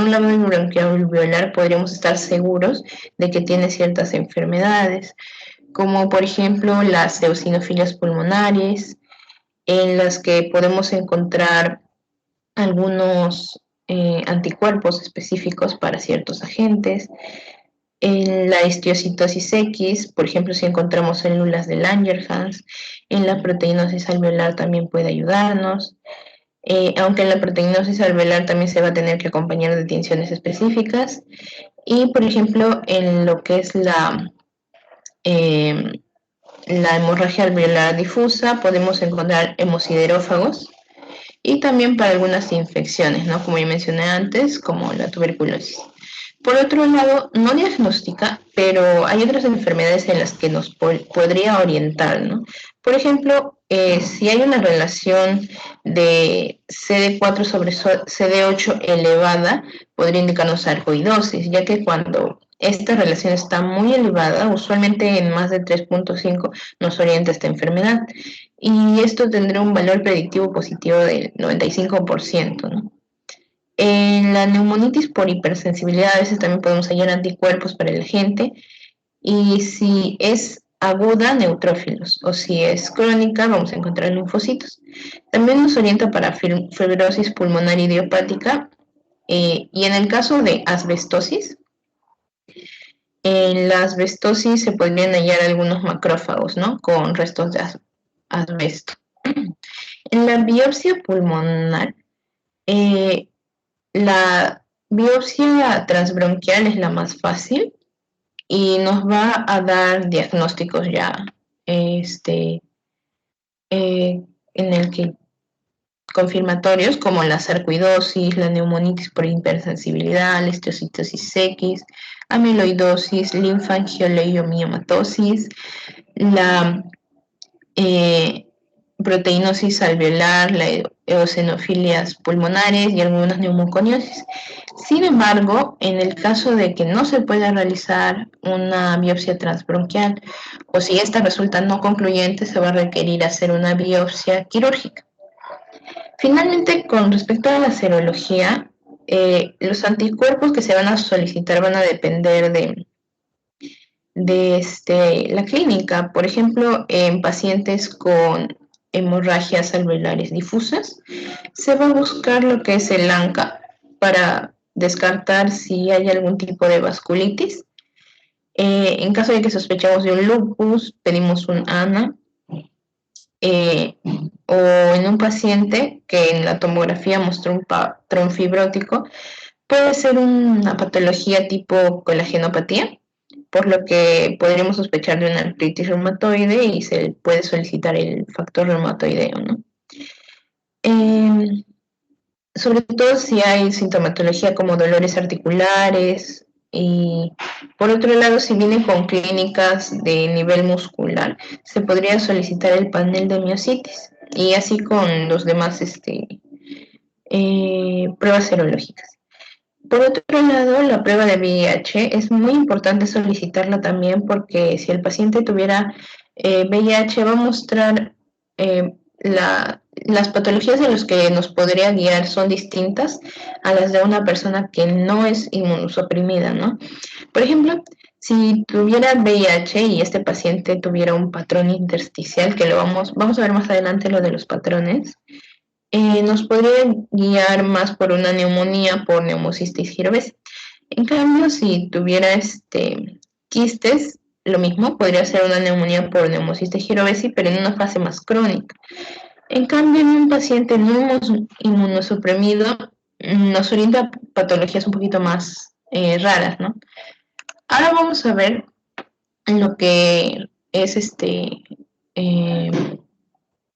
un lavado bronquialveolar podríamos estar seguros de que tiene ciertas enfermedades, como por ejemplo las eosinofilias pulmonares, en las que podemos encontrar algunos anticuerpos específicos para ciertos agentes. En la histiocitosis X, por ejemplo, si encontramos células de Langerhans, en la proteinosis alveolar también puede ayudarnos, aunque en la proteinosis alveolar también se va a tener que acompañar de tinciones específicas. Y, por ejemplo, en lo que es la hemorragia alveolar difusa, podemos encontrar hemosiderófagos y también para algunas infecciones, ¿no? Como ya mencioné antes, como la tuberculosis. Por otro lado, no diagnostica, pero hay otras enfermedades en las que nos podría orientar, ¿no? Por ejemplo, si hay una relación de CD4 sobre CD8 elevada, podría indicarnos sarcoidosis, ya que cuando esta relación está muy elevada, usualmente en más de 3.5, nos orienta esta enfermedad. Y esto tendrá un valor predictivo positivo del 95%, ¿no? En la neumonitis por hipersensibilidad a veces también podemos hallar anticuerpos para el agente, y si es aguda, neutrófilos, o si es crónica, vamos a encontrar linfocitos. También nos orienta para fibrosis pulmonar idiopática, y en el caso de asbestosis, en la asbestosis se podrían hallar algunos macrófagos, ¿no? Con restos de asbesto. En la biopsia pulmonar, la biopsia transbronquial es la más fácil y nos va a dar diagnósticos ya en el que confirmatorios como la sarcoidosis, la neumonitis por hipersensibilidad, la histiocytosis X, amiloidosis, linfangioleucomiomatosis, la proteinosis alveolar, la eosinofilias pulmonares y algunas neumoconiosis. Sin embargo, en el caso de que no se pueda realizar una biopsia transbronquial o si esta resulta no concluyente, se va a requerir hacer una biopsia quirúrgica. Finalmente, con respecto a la serología, los anticuerpos que se van a solicitar van a depender de la clínica. Por ejemplo, en pacientes con hemorragias alveolares difusas, se va a buscar lo que es el ANCA para descartar si hay algún tipo de vasculitis. En caso de que sospechemos de un lupus, pedimos un ANA. O en un paciente que en la tomografía mostró un patrón fibrótico, puede ser una patología tipo colagenopatía, por lo que podríamos sospechar de una artritis reumatoide y se puede solicitar el factor reumatoideo, ¿no? Sobre todo si hay sintomatología como dolores articulares y por otro lado, si viene con clínicas de nivel muscular, se podría solicitar el panel de miositis y así con los demás pruebas serológicas. Por otro lado, la prueba de VIH es muy importante solicitarla también porque si el paciente tuviera VIH va a mostrar las patologías de las que nos podría guiar son distintas a las de una persona que no es inmunosuprimida, ¿no? Por ejemplo, si tuviera VIH y este paciente tuviera un patrón intersticial, que vamos a ver más adelante lo de los patrones, nos podría guiar más por una neumonía por neumocistis girovesi. En cambio, si tuviera quistes, lo mismo, podría ser una neumonía por neumocistis girovesi, pero en una fase más crónica. En cambio, en un paciente no inmunosuprimido, nos orienta patologías un poquito más raras, ¿no? Ahora vamos a ver lo que es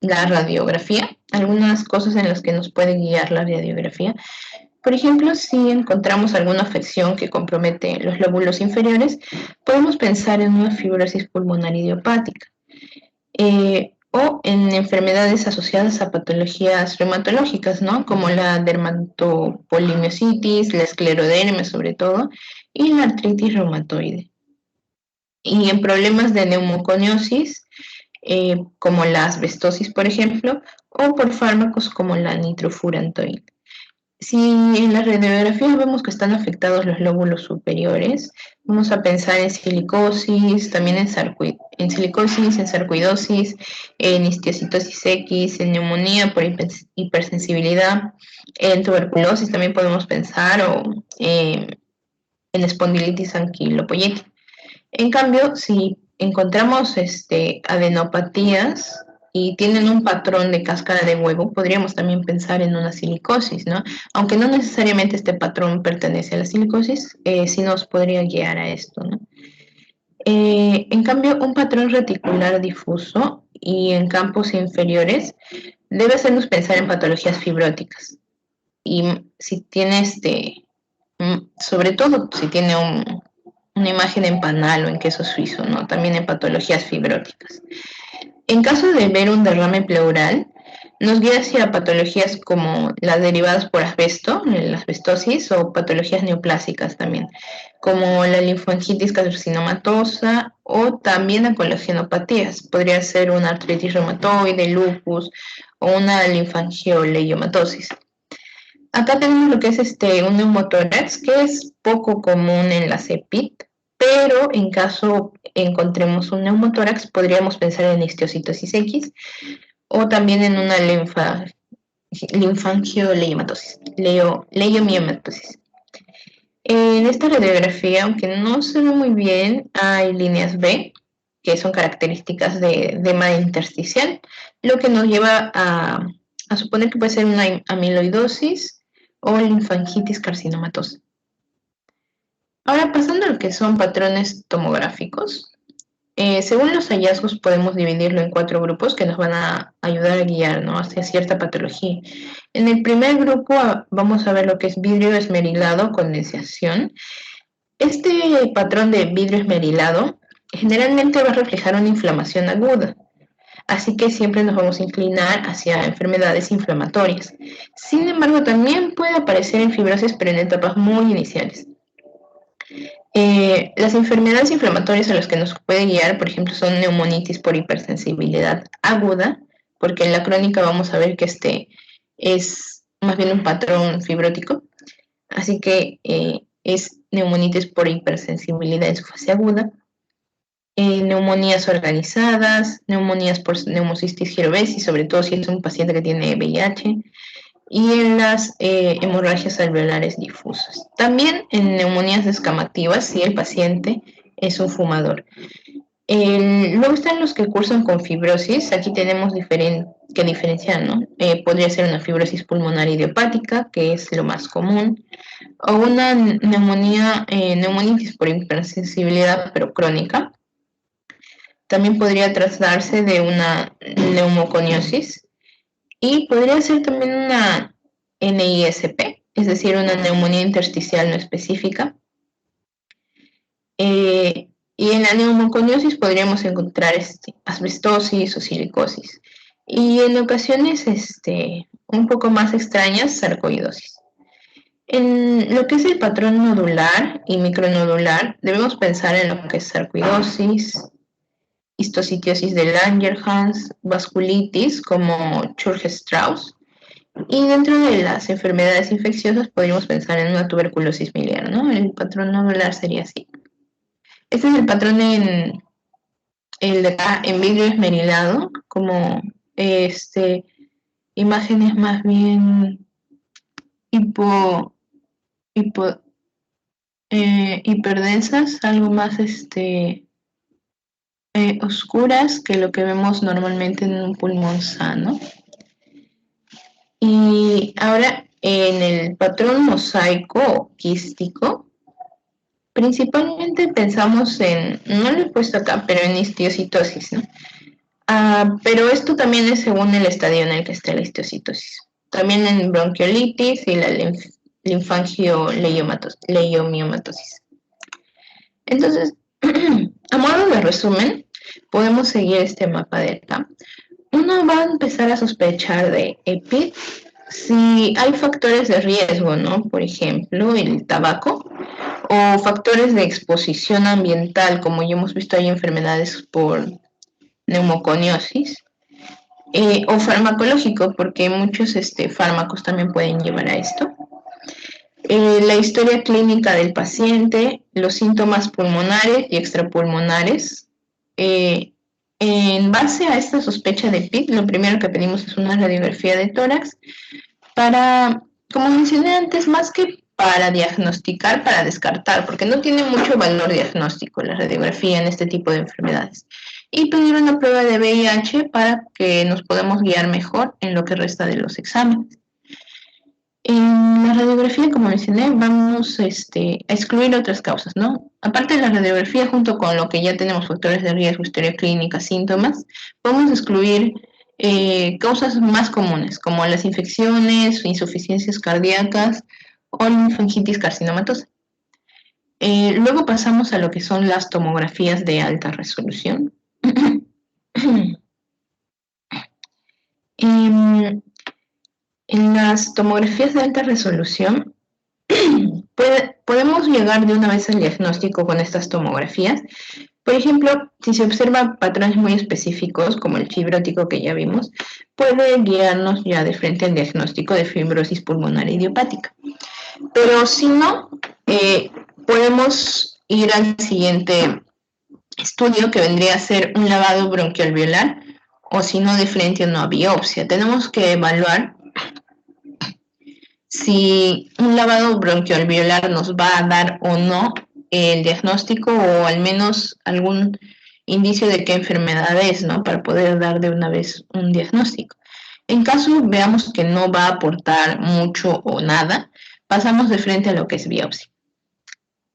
la radiografía, algunas cosas en las que nos puede guiar la radiografía. Por ejemplo, si encontramos alguna afección que compromete los lóbulos inferiores, podemos pensar en una fibrosis pulmonar idiopática o en enfermedades asociadas a patologías reumatológicas, ¿no? Como la dermatopolimiositis, la esclerodermia sobre todo, y la artritis reumatoide. Y en problemas de neumoconiosis, como la asbestosis, por ejemplo, o por fármacos como la nitrofurantoína. Si en la radiografía vemos que están afectados los lóbulos superiores, vamos a pensar en silicosis, también en silicosis, en sarcoidosis, en histiocytosis X, en neumonía por hipersensibilidad, en tuberculosis también podemos pensar, o en espondilitis anquilopoyética. En cambio, si encontramos adenopatías y tienen un patrón de cáscara de huevo, podríamos también pensar en una silicosis, ¿no? Aunque no necesariamente este patrón pertenece a la silicosis, sí nos podría guiar a esto, ¿no? En cambio, un patrón reticular difuso y en campos inferiores debe hacernos pensar en patologías fibróticas. Y si tiene sobre todo si tiene una imagen en panal o en queso suizo, ¿no? También en patologías fibróticas. En caso de ver un derrame pleural, nos guía hacia patologías como las derivadas por asbesto, la asbestosis, o patologías neoplásicas también, como la linfangitis carcinomatosa o también a coлагenopatías. Podría ser una artritis reumatoide, lupus o una linfangioleiomatosis. Acá tenemos lo que es un neumotórax, que es poco común en la CEPIT, pero en caso encontremos un neumotórax, podríamos pensar en histiocytosis X o también en una linfangioleiomatosis, leiomiomatosis. En esta radiografía, aunque no se ve muy bien, hay líneas B, que son características de edema intersticial, lo que nos lleva a suponer que puede ser una amiloidosis o linfangitis carcinomatosa. Ahora, pasando a lo que son patrones tomográficos, Según los hallazgos podemos dividirlo en 4 grupos que nos van a ayudar a guiar, ¿no?, hacia cierta patología. En el primer grupo vamos a ver lo que es vidrio esmerilado, condensación. Este patrón de vidrio esmerilado generalmente va a reflejar una inflamación aguda, así que siempre nos vamos a inclinar hacia enfermedades inflamatorias. Sin embargo, también puede aparecer en fibrosis, pero en etapas muy iniciales. Las enfermedades inflamatorias a las que nos puede guiar, por ejemplo, son neumonitis por hipersensibilidad aguda, porque en la crónica vamos a ver que este es más bien un patrón fibrótico, así que es neumonitis por hipersensibilidad en su fase aguda, neumonías organizadas, neumonías por neumocistis girovesis, sobre todo si es un paciente que tiene VIH, y en las hemorragias alveolares difusas. También en neumonías descamativas, si el paciente es un fumador. Luego están los que cursan con fibrosis. Aquí tenemos que diferenciar, ¿no? Podría ser una fibrosis pulmonar idiopática, que es lo más común, o una neumonitis por hipersensibilidad, pero crónica. También podría tratarse de una neumoconiosis, y podría ser también una NISP, es decir, una neumonía intersticial no específica. Y en la neumoconiosis podríamos encontrar asbestosis o silicosis. Y en ocasiones un poco más extrañas, sarcoidosis. En lo que es el patrón nodular y micronodular, debemos pensar en lo que es sarcoidosis, histocitiosis de Langerhans, vasculitis como Churg-Strauss, y dentro de las enfermedades infecciosas podríamos pensar en una tuberculosis miliar, ¿no? El patrón nodular sería así. Este es el patrón el de acá en vidrio esmerilado, como imágenes más bien hiperdensas, algo más oscuras que lo que vemos normalmente en un pulmón sano. Y ahora en el patrón mosaico o quístico, principalmente pensamos no lo he puesto acá, pero en histiocytosis, ¿no? Pero esto también es según el estadio en el que esté la histiocytosis. También en bronquiolitis y la linfangioleiomyomatosis. Entonces, a modo de resumen, podemos seguir este mapa de acá. Uno va a empezar a sospechar de EPID si hay factores de riesgo, ¿no? Por ejemplo, el tabaco, o factores de exposición ambiental, como ya hemos visto, hay enfermedades por neumoconiosis, o farmacológico, porque muchos fármacos también pueden llevar a esto. La historia clínica del paciente, los síntomas pulmonares y extrapulmonares. En base a esta sospecha de PID, lo primero que pedimos es una radiografía de tórax para, como mencioné antes, más que para diagnosticar, para descartar, porque no tiene mucho valor diagnóstico la radiografía en este tipo de enfermedades. Y pedir una prueba de VIH para que nos podamos guiar mejor en lo que resta de los exámenes. En la radiografía, como mencioné, vamos a excluir otras causas, ¿no? Aparte de la radiografía, junto con lo que ya tenemos, factores de riesgo, historia clínica, síntomas, vamos a excluir causas más comunes, como las infecciones, insuficiencias cardíacas o linfangitis carcinomatosa. Luego pasamos a lo que son las tomografías de alta resolución. En las tomografías de alta resolución podemos llegar de una vez al diagnóstico con estas tomografías. Por ejemplo, si se observan patrones muy específicos, como el fibrótico que ya vimos, puede guiarnos ya de frente al diagnóstico de fibrosis pulmonar idiopática. Pero si no, podemos ir al siguiente estudio, que vendría a ser un lavado bronquialveolar, o si no, de frente a una biopsia. Tenemos que evaluar si un lavado bronquialveolar nos va a dar o no el diagnóstico, o al menos algún indicio de qué enfermedad es, ¿no? Para poder dar de una vez un diagnóstico. En caso veamos que no va a aportar mucho o nada, pasamos de frente a lo que es biopsia.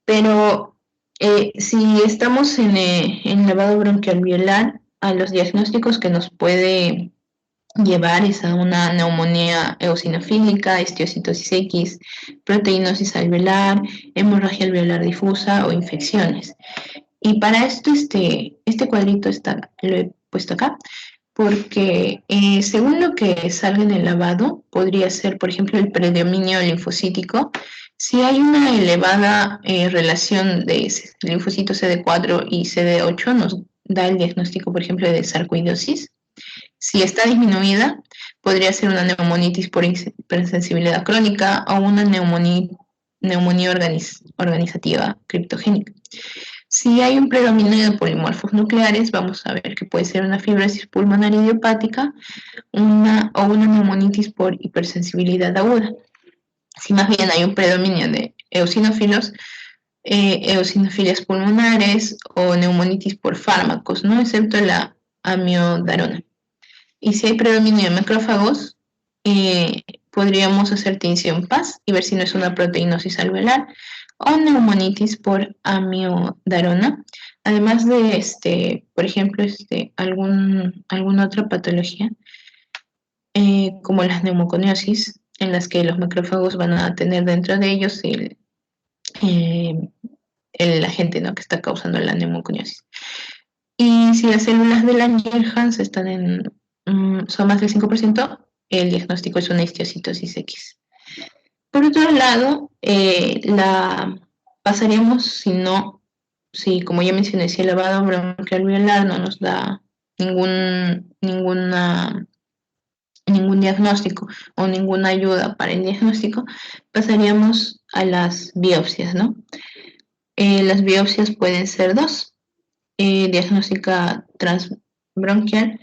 Pero Si estamos en lavado bronquialveolar, a los diagnósticos que nos puede llevar es a una neumonía eosinofílica, estiocitosis X, proteinosis alveolar, hemorragia alveolar difusa o infecciones. Y para esto este cuadrito lo he puesto acá, porque según lo que salga en el lavado, podría ser, por ejemplo, el predominio linfocítico. Si hay una elevada relación de linfocitos CD4 y CD8, nos da el diagnóstico, por ejemplo, de sarcoidosis. Si está disminuida, podría ser una neumonitis por hipersensibilidad crónica o una neumonía organizativa criptogénica. Si hay un predominio de polimorfos nucleares, vamos a ver que puede ser una fibrosis pulmonar idiopática o una neumonitis por hipersensibilidad aguda. Si más bien hay un predominio de eosinófilos, eosinofilias pulmonares o neumonitis por fármacos, ¿no? Excepto la amiodarona. Y si hay predominio de macrófagos, podríamos hacer tinción PAS y ver si no es una proteinosis alveolar o neumonitis por amiodarona. Además de, por ejemplo, alguna otra patología, como las neumoconiosis, en las que los macrófagos van a tener dentro de ellos el agente, ¿no?, que está causando la neumoconiosis. Y si las células de Langerhans son más del 5%, el diagnóstico es una histiocitosis X. Por otro lado, pasaríamos si como ya mencioné, si el lavado bronquialveolar no nos da ningún diagnóstico o ninguna ayuda para el diagnóstico, pasaríamos a las biopsias, ¿no? Las biopsias pueden ser dos: diagnóstica transbronquial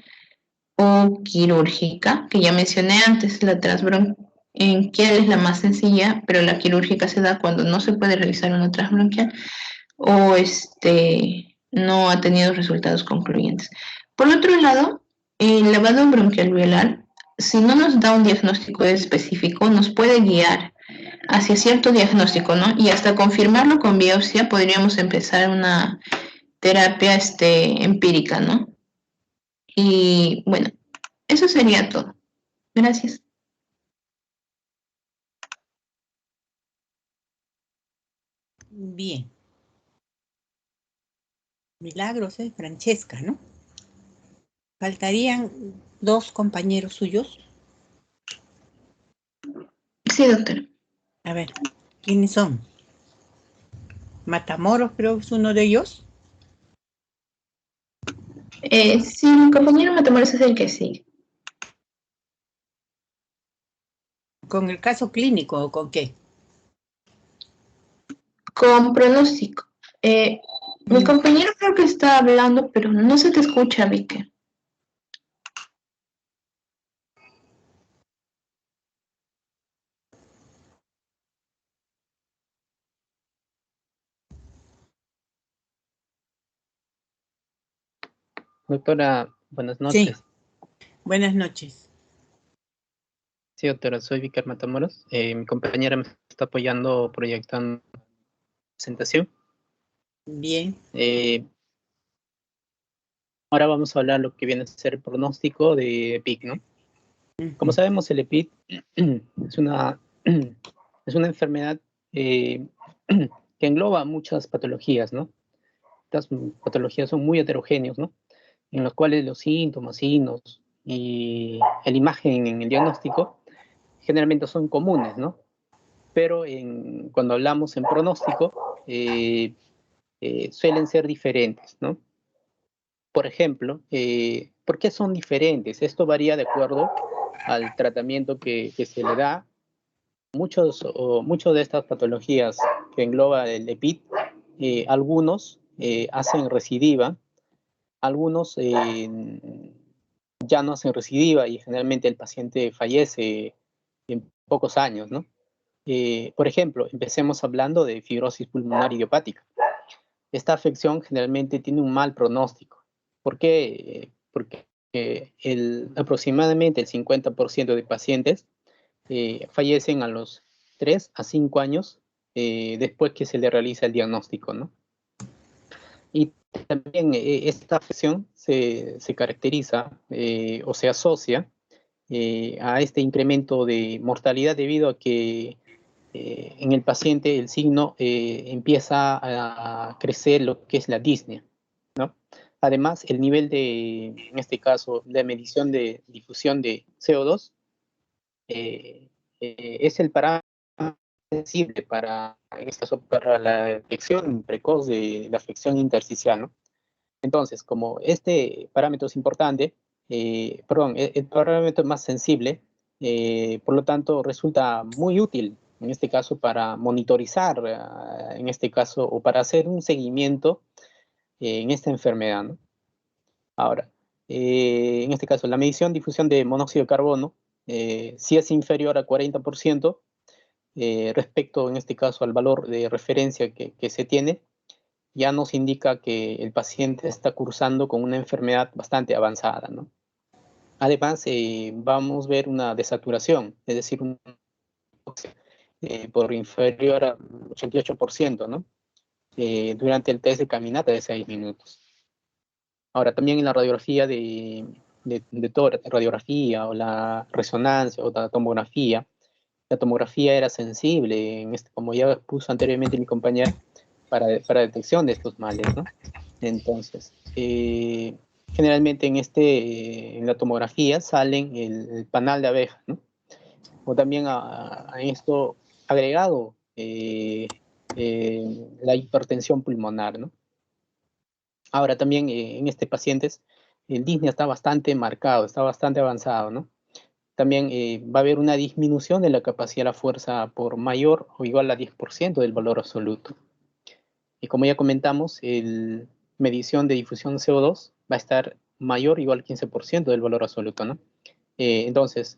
o quirúrgica, que ya mencioné antes. La transbronquial es la más sencilla, pero la quirúrgica se da cuando no se puede realizar una transbronquial o no ha tenido resultados concluyentes. Por otro lado, el lavado bronquialveolar, si no nos da un diagnóstico específico, nos puede guiar hacia cierto diagnóstico, ¿no? Y hasta confirmarlo con biopsia podríamos empezar una terapia empírica, ¿no? Y bueno, eso sería todo. Gracias. Bien. Milagros, Francesca, ¿no? ¿Faltarían dos compañeros suyos? Sí, doctora. A ver, ¿quiénes son? Matamoros, creo que es uno de ellos. Sí, mi compañero Matamoros es el que sigue. ¿Con el caso clínico o con qué? Con pronóstico. Mi compañero creo que está hablando, pero no se te escucha, Vicky. Doctora, buenas noches. Sí. Buenas noches. Sí, doctora, soy Vícar Matamoros. Mi compañera me está apoyando proyectando la presentación. Bien. Ahora vamos a hablar lo que viene a ser el pronóstico de EPIC, ¿no? Como sabemos, el EPIC es una enfermedad que engloba muchas patologías, ¿no? Estas patologías son muy heterogéneas, ¿no? En los cuales los síntomas, signos y la imagen en el diagnóstico generalmente son comunes, ¿no? Pero cuando hablamos en pronóstico, suelen ser diferentes, ¿no? Por ejemplo, ¿por qué son diferentes? Esto varía de acuerdo al tratamiento que se le da. Muchos de estas patologías que engloba el EPID, algunos hacen recidiva, algunos ya no hacen recidiva y generalmente el paciente fallece en pocos años, ¿no? Por ejemplo, empecemos hablando de fibrosis pulmonar idiopática. Esta afección generalmente tiene un mal pronóstico. ¿Por qué? Porque aproximadamente el 50% de pacientes fallecen a los 3 a 5 años después que se le realiza el diagnóstico, ¿no? Y también esta afección se caracteriza o se asocia a este incremento de mortalidad debido a que en el paciente el signo empieza a crecer lo que es la disnea, ¿no? Además, el nivel de, en este caso, de medición de difusión de CO2 es el parámetro sensible para, en este caso, para la detección precoz de la afección intersticial, ¿no? Entonces, como este parámetro es importante, perdón, el parámetro más sensible, por lo tanto, resulta muy útil, en este caso, para monitorizar, en este caso, o para hacer un seguimiento en esta enfermedad, ¿no? Ahora, en este caso, la medición difusión de monóxido de carbono, si es inferior a 40%, respecto, en este caso, al valor de referencia que se tiene, ya nos indica que el paciente está cursando con una enfermedad bastante avanzada, ¿no? Además, vamos a ver una desaturación, es decir, por inferior al 88%, ¿no? Durante el test de caminata de 6 minutos. Ahora, también en la radiografía de radiografía o la resonancia o la tomografía era sensible, como ya puso anteriormente mi compañera, para detección de estos males, ¿no? Entonces, generalmente en la tomografía salen el panal de abeja, ¿no? O también a esto agregado la hipertensión pulmonar, ¿no? Ahora también en este paciente el disnea está bastante marcado, está bastante avanzado, ¿no? También va a haber una disminución de la capacidad de la fuerza por mayor o igual a 10% del valor absoluto. Y como ya comentamos, la medición de difusión CO2 va a estar mayor o igual al 15% del valor absoluto, ¿no? Entonces,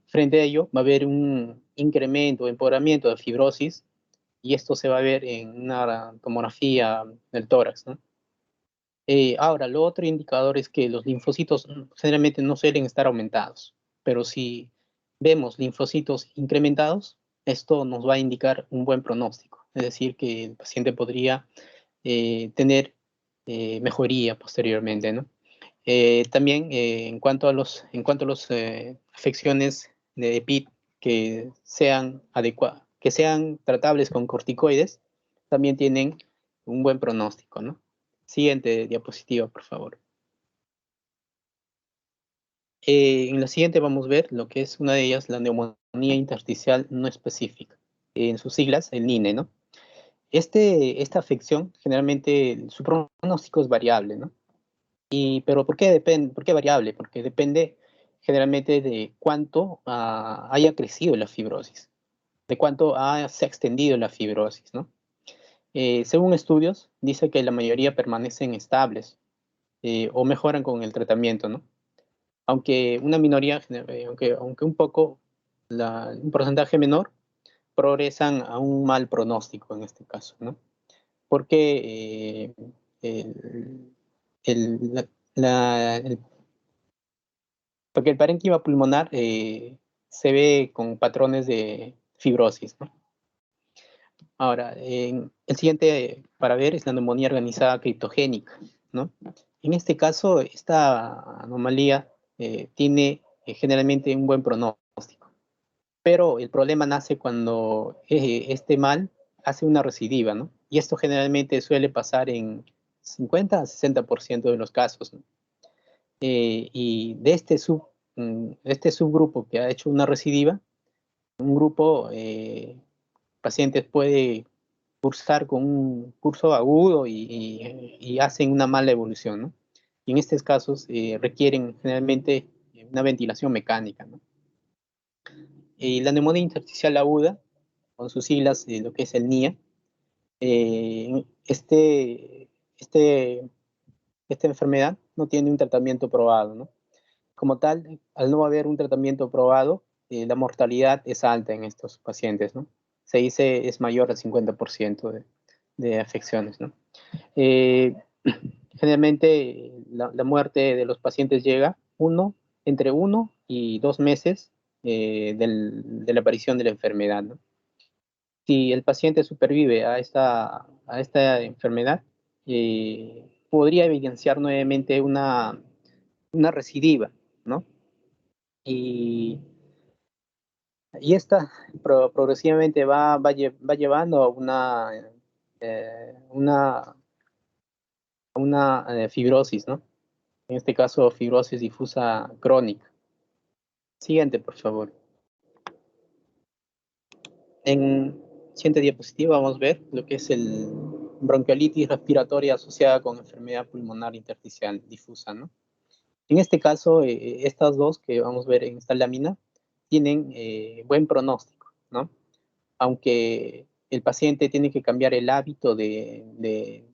frente a ello, va a haber un incremento, empeoramiento de fibrosis, y esto se va a ver en una tomografía del tórax, ¿no? Ahora, lo otro indicador es que los linfocitos generalmente no suelen estar aumentados, pero si vemos linfocitos incrementados, esto nos va a indicar un buen pronóstico, es decir, que el paciente podría tener mejoría posteriormente, ¿no? También en cuanto a las afecciones de EPID que sean tratables con corticoides, también tienen un buen pronóstico, ¿no? Siguiente diapositiva, por favor. En la siguiente vamos a ver lo que es una de ellas, la neumonía intersticial no específica. En sus siglas, el NINE, ¿no? Esta afección, generalmente, su pronóstico es variable, ¿no? Pero ¿por qué depende? ¿Por qué variable? Porque depende generalmente de cuánto haya crecido la fibrosis, de cuánto se ha extendido la fibrosis, ¿no? Según estudios, dice que la mayoría permanecen estables o mejoran con el tratamiento, ¿no? Aunque una minoría, aunque un poco, un porcentaje menor, progresan a un mal pronóstico en este caso, ¿no? Porque el, porque el parénquima pulmonar se ve con patrones de fibrosis, ¿no? Ahora, el siguiente para ver es la neumonía organizada criptogénica, ¿no? En este caso, esta anomalía tiene generalmente un buen pronóstico, pero el problema nace cuando este mal hace una recidiva, ¿no? Y esto generalmente suele pasar en 50 a 60% de los casos, ¿no? Y de este subgrupo que ha hecho una recidiva, un grupo pacientes puede cursar con un curso agudo y hacen una mala evolución, ¿no? Y en estos casos requieren generalmente una ventilación mecánica, ¿no? Y la neumonía intersticial aguda, con sus siglas, lo que es el NIA, eh, este, este, esta enfermedad no tiene un tratamiento probado, ¿no? Como tal, al no haber un tratamiento probado, la mortalidad es alta en estos pacientes, ¿no? Se dice es mayor al 50% de afecciones, ¿no? Eh, generalmente la muerte de los pacientes llega entre 1 y 2 meses de la aparición de la enfermedad, ¿no? Si el paciente supervive a esta enfermedad, podría evidenciar nuevamente una recidiva, ¿no? Y, y esta progresivamente va llevando a una fibrosis, ¿no? En este caso, fibrosis difusa crónica. Siguiente, por favor. En siguiente diapositiva vamos a ver lo que es el bronquiolitis respiratoria asociada con enfermedad pulmonar intersticial difusa, ¿no? En este caso, estas dos que vamos a ver en esta lámina tienen buen pronóstico, ¿no? Aunque el paciente tiene que cambiar el hábito de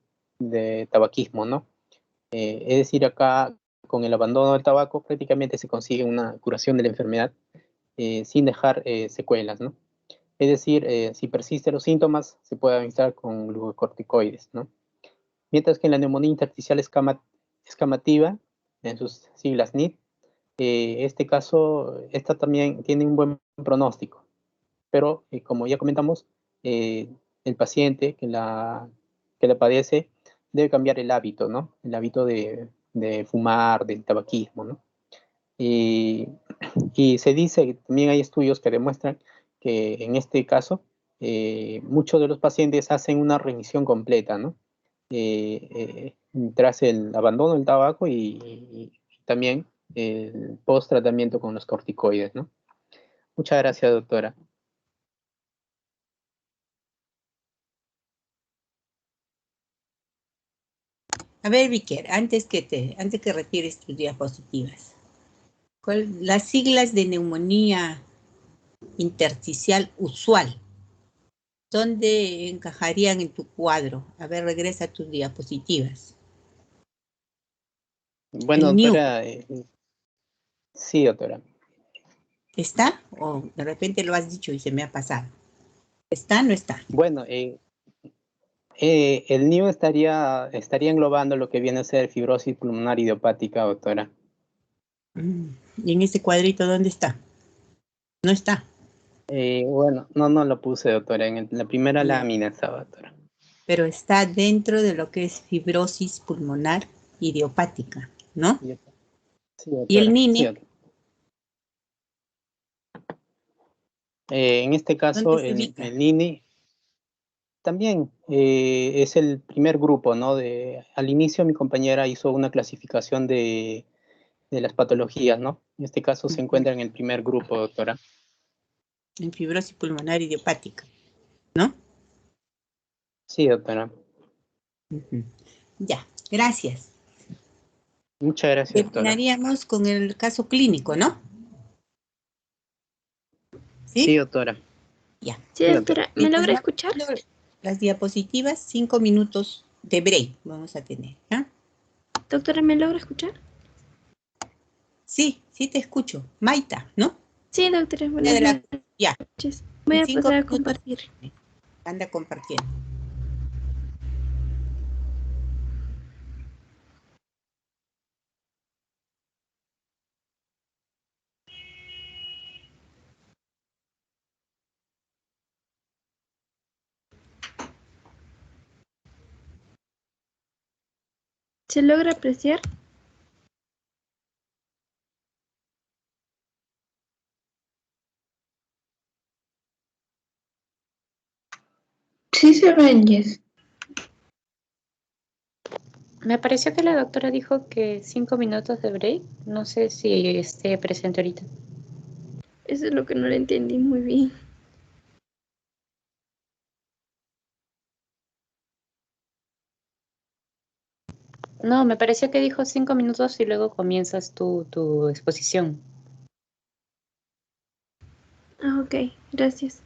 tabaquismo, ¿no? Es decir, acá con el abandono del tabaco prácticamente se consigue una curación de la enfermedad sin dejar secuelas, ¿no? Es decir, si persisten los síntomas, se puede avanzar con glucocorticoides, ¿no? Mientras que en la neumonía intersticial escamativa, en sus siglas NIT, este caso, esta también tiene un buen pronóstico, pero como ya comentamos, el paciente que la padece debe cambiar el hábito, ¿no? El hábito de fumar, del tabaquismo, ¿no? Y, y se dice, también hay estudios que demuestran que en este caso, muchos de los pacientes hacen una remisión completa, ¿no? Tras el abandono del tabaco y también el post-tratamiento con los corticoides, ¿no? Muchas gracias, doctora. A ver, Vicker, antes que retires tus diapositivas, las siglas de neumonía intersticial usual, ¿dónde encajarían en tu cuadro? A ver, regresa a tus diapositivas. Bueno, El NEW, doctora, sí, doctora. ¿está? O de repente lo has dicho y se me ha pasado. ¿Está o no está? Bueno, el NIO estaría englobando lo que viene a ser fibrosis pulmonar idiopática, doctora. ¿Y en ese cuadrito dónde está? No está. Bueno, no lo puse, doctora. En la primera Ya. lámina estaba, doctora. Pero está dentro de lo que es fibrosis pulmonar idiopática, ¿no? Sí, doctora. ¿Y el NINE? Sí, doctora. En este caso, ¿Dónde se ubica? el NINI también es el primer grupo, ¿no? Al inicio mi compañera hizo una clasificación de las patologías, ¿no? En este caso se encuentra en el primer grupo, doctora. En fibrosis pulmonar idiopática, ¿no? Sí, doctora. Ya, gracias. Muchas gracias, doctora. Terminaríamos con el caso clínico, ¿no? Sí, ¿Sí? doctora. Ya. Sí, doctora, ¿me Mientras logra van escuchar? viendo las diapositivas, 5 minutos de break vamos a tener, ¿ya? Doctora, ¿me logra escuchar? Sí, sí te escucho. Maita, ¿no? Sí, doctora, buenas Ya. noches. Voy En a 5 pasar a minutos compartir. anda compartiendo. ¿Se logra apreciar? Sí se ven, Jess. Me pareció que la doctora dijo que 5 minutos de break. No sé si esté presente ahorita. Eso es lo que no le entendí muy bien. No, me pareció que dijo 5 minutos y luego comienzas tu exposición. Ah, ok, gracias.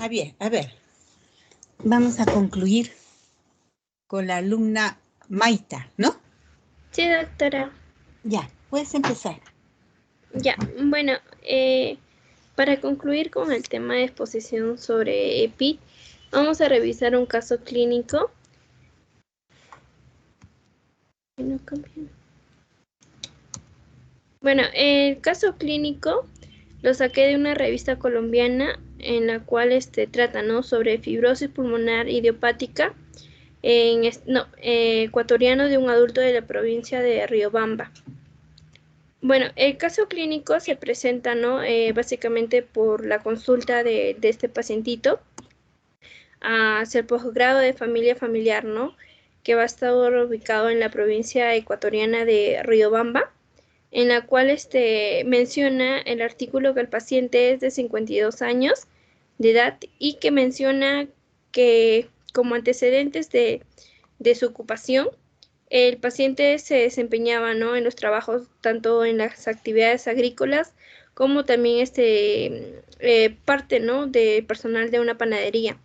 bien, a ver. Vamos a concluir con la alumna Maita, ¿no? Sí, doctora. Ya, puedes empezar. Ya, bueno, para concluir con el tema de exposición sobre EPI, vamos a revisar un caso clínico. Bueno, el caso clínico lo saqué de una revista colombiana en la cual trata, ¿no?, sobre fibrosis pulmonar idiopática ecuatoriano de un adulto de la provincia de Riobamba. Bueno, el caso clínico se presenta, ¿no?, básicamente por la consulta de este pacientito hacia el posgrado de familia familiar, ¿no?, que va a estar ubicado en la provincia ecuatoriana de Riobamba, en la cual menciona el artículo que el paciente es de 52 años de edad y que menciona que como antecedentes de su ocupación, el paciente se desempeñaba, ¿no?, en los trabajos, tanto en las actividades agrícolas como también parte, ¿no?, de personal de una panadería.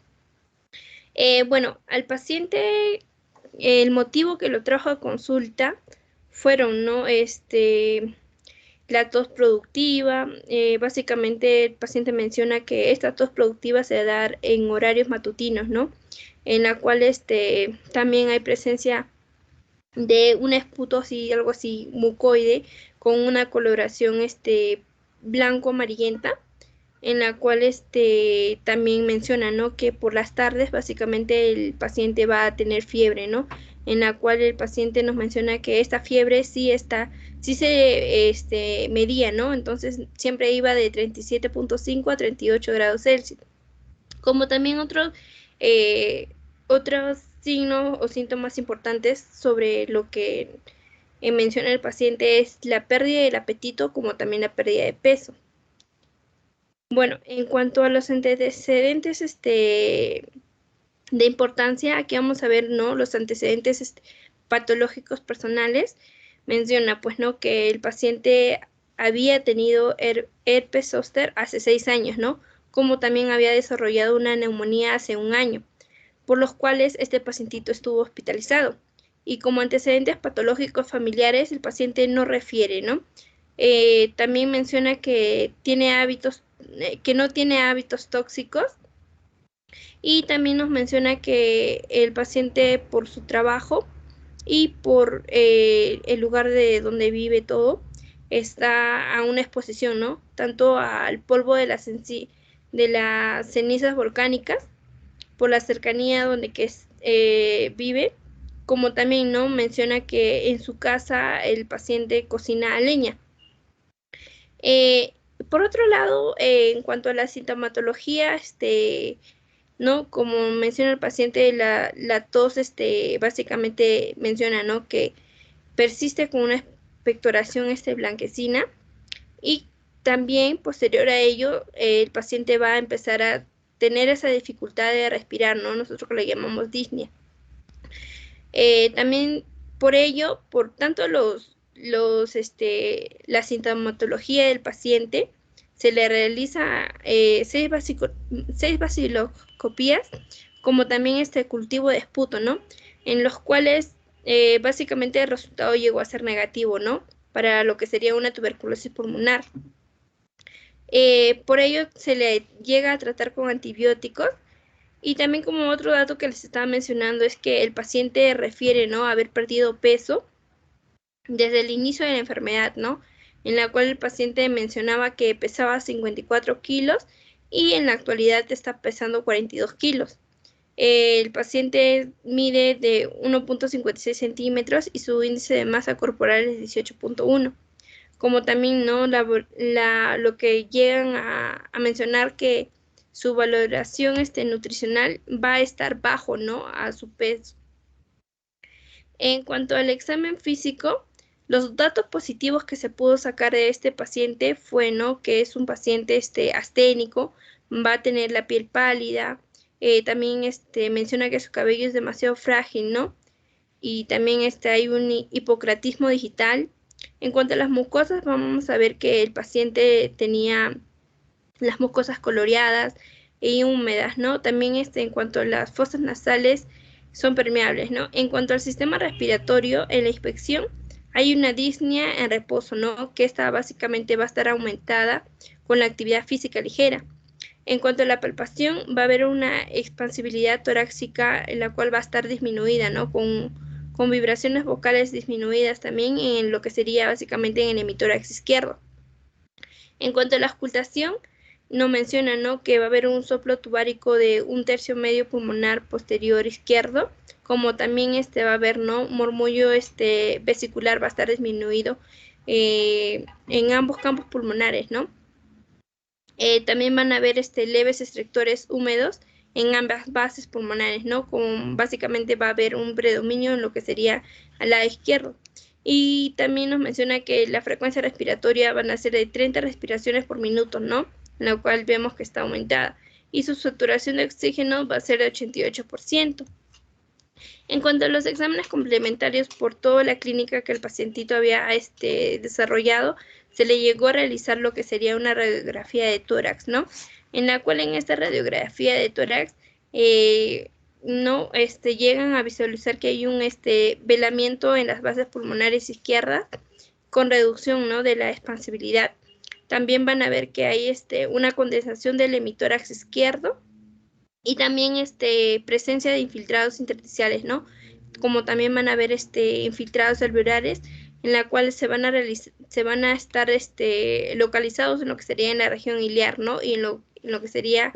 Bueno, al paciente, el motivo que lo trajo a consulta fueron, ¿no?, la tos productiva. Básicamente el paciente menciona que esta tos productiva se da en horarios matutinos, ¿no?, en la cual también hay presencia de un esputo así, algo así mucoide, con una coloración blanco amarillenta, en la cual también menciona, ¿no?, que por las tardes básicamente el paciente va a tener fiebre, ¿no?, en la cual el paciente nos menciona que esta fiebre sí se medía, ¿no?, entonces siempre iba de 37.5 a 38 grados Celsius. Como también otros signos o síntomas importantes sobre lo que menciona el paciente es la pérdida del apetito, como también la pérdida de peso. Bueno, en cuanto a los antecedentes de importancia, aquí vamos a ver, ¿no?, los antecedentes patológicos personales. Menciona, pues, ¿no?, que el paciente había tenido herpes zóster hace 6 años, ¿no?, como también había desarrollado una neumonía hace 1 año, por los cuales este pacientito estuvo hospitalizado. Y como antecedentes patológicos familiares, el paciente no refiere, ¿no? También menciona que no tiene hábitos tóxicos, y también nos menciona que el paciente, por su trabajo y por el lugar de donde vive todo, está a una exposición, ¿no?, tanto al polvo de las cenizas volcánicas, por la cercanía donde vive, como también, ¿no?, menciona que en su casa el paciente cocina a leña. Por otro lado, en cuanto a la sintomatología, ¿no?, como menciona el paciente, la tos, básicamente menciona, ¿no?, que persiste con una expectoración blanquecina, y también posterior a ello el paciente va a empezar a tener esa dificultad de respirar, ¿no?, nosotros le llamamos disnea. También por ello, por tanto la sintomatología del paciente, se le realiza 6 vaciloscopías, como también cultivo de esputo, ¿no?, en los cuales básicamente el resultado llegó a ser negativo, ¿no?, para lo que sería una tuberculosis pulmonar. Por ello se le llega a tratar con antibióticos. Y también, como otro dato que les estaba mencionando, es que el paciente refiere, ¿no?, haber perdido peso desde el inicio de la enfermedad, ¿no?, en la cual el paciente mencionaba que pesaba 54 kilos y en la actualidad está pesando 42 kilos. El paciente mide de 1.56 centímetros y su índice de masa corporal es 18.1. Como también, ¿no?, lo que llegan a mencionar que su valoración nutricional va a estar bajo, ¿no?, a su peso. En cuanto al examen físico, los datos positivos que se pudo sacar de este paciente fue, ¿no?, que es un paciente asténico, va a tener la piel pálida, también menciona que su cabello es demasiado frágil, ¿no?, y también hay un hipocratismo digital. En cuanto a las mucosas, vamos a ver que el paciente tenía las mucosas coloreadas, y húmedas, ¿no? También en cuanto a las fosas nasales son permeables, ¿no? En cuanto al sistema respiratorio, en la inspección hay una disnea en reposo, ¿no? Que esta básicamente va a estar aumentada con la actividad física ligera. En cuanto a la palpación, va a haber una expansibilidad torácica en la cual va a estar disminuida, ¿no? Con vibraciones vocales disminuidas también en lo que sería básicamente en el hemitórax izquierdo. En cuanto a la auscultación, nos menciona, ¿no? Que va a haber un soplo tubárico de 1/3 medio pulmonar posterior izquierdo, como también va a haber, ¿no? Murmullo vesicular va a estar disminuido en ambos campos pulmonares, ¿no? También van a haber leves estrictores húmedos en ambas bases pulmonares, ¿no? Básicamente va a haber un predominio en lo que sería al lado izquierdo. Y también nos menciona que la frecuencia respiratoria van a ser de 30 respiraciones por minuto, ¿no? En la cual vemos que está aumentada. Y su saturación de oxígeno va a ser de 88%. En cuanto a los exámenes complementarios por toda la clínica que el pacientito había desarrollado, se le llegó a realizar lo que sería una radiografía de tórax, ¿no? En la cual en esta radiografía de tórax llegan a visualizar que hay un velamiento en las bases pulmonares izquierdas con reducción, ¿no? De la expansibilidad. También van a ver que hay una condensación del hemitórax izquierdo y también presencia de infiltrados intersticiales, ¿no? Como también van a ver infiltrados alveolares, en la cual se van a estar localizados en lo que sería en la región iliar, ¿no? Y en lo que sería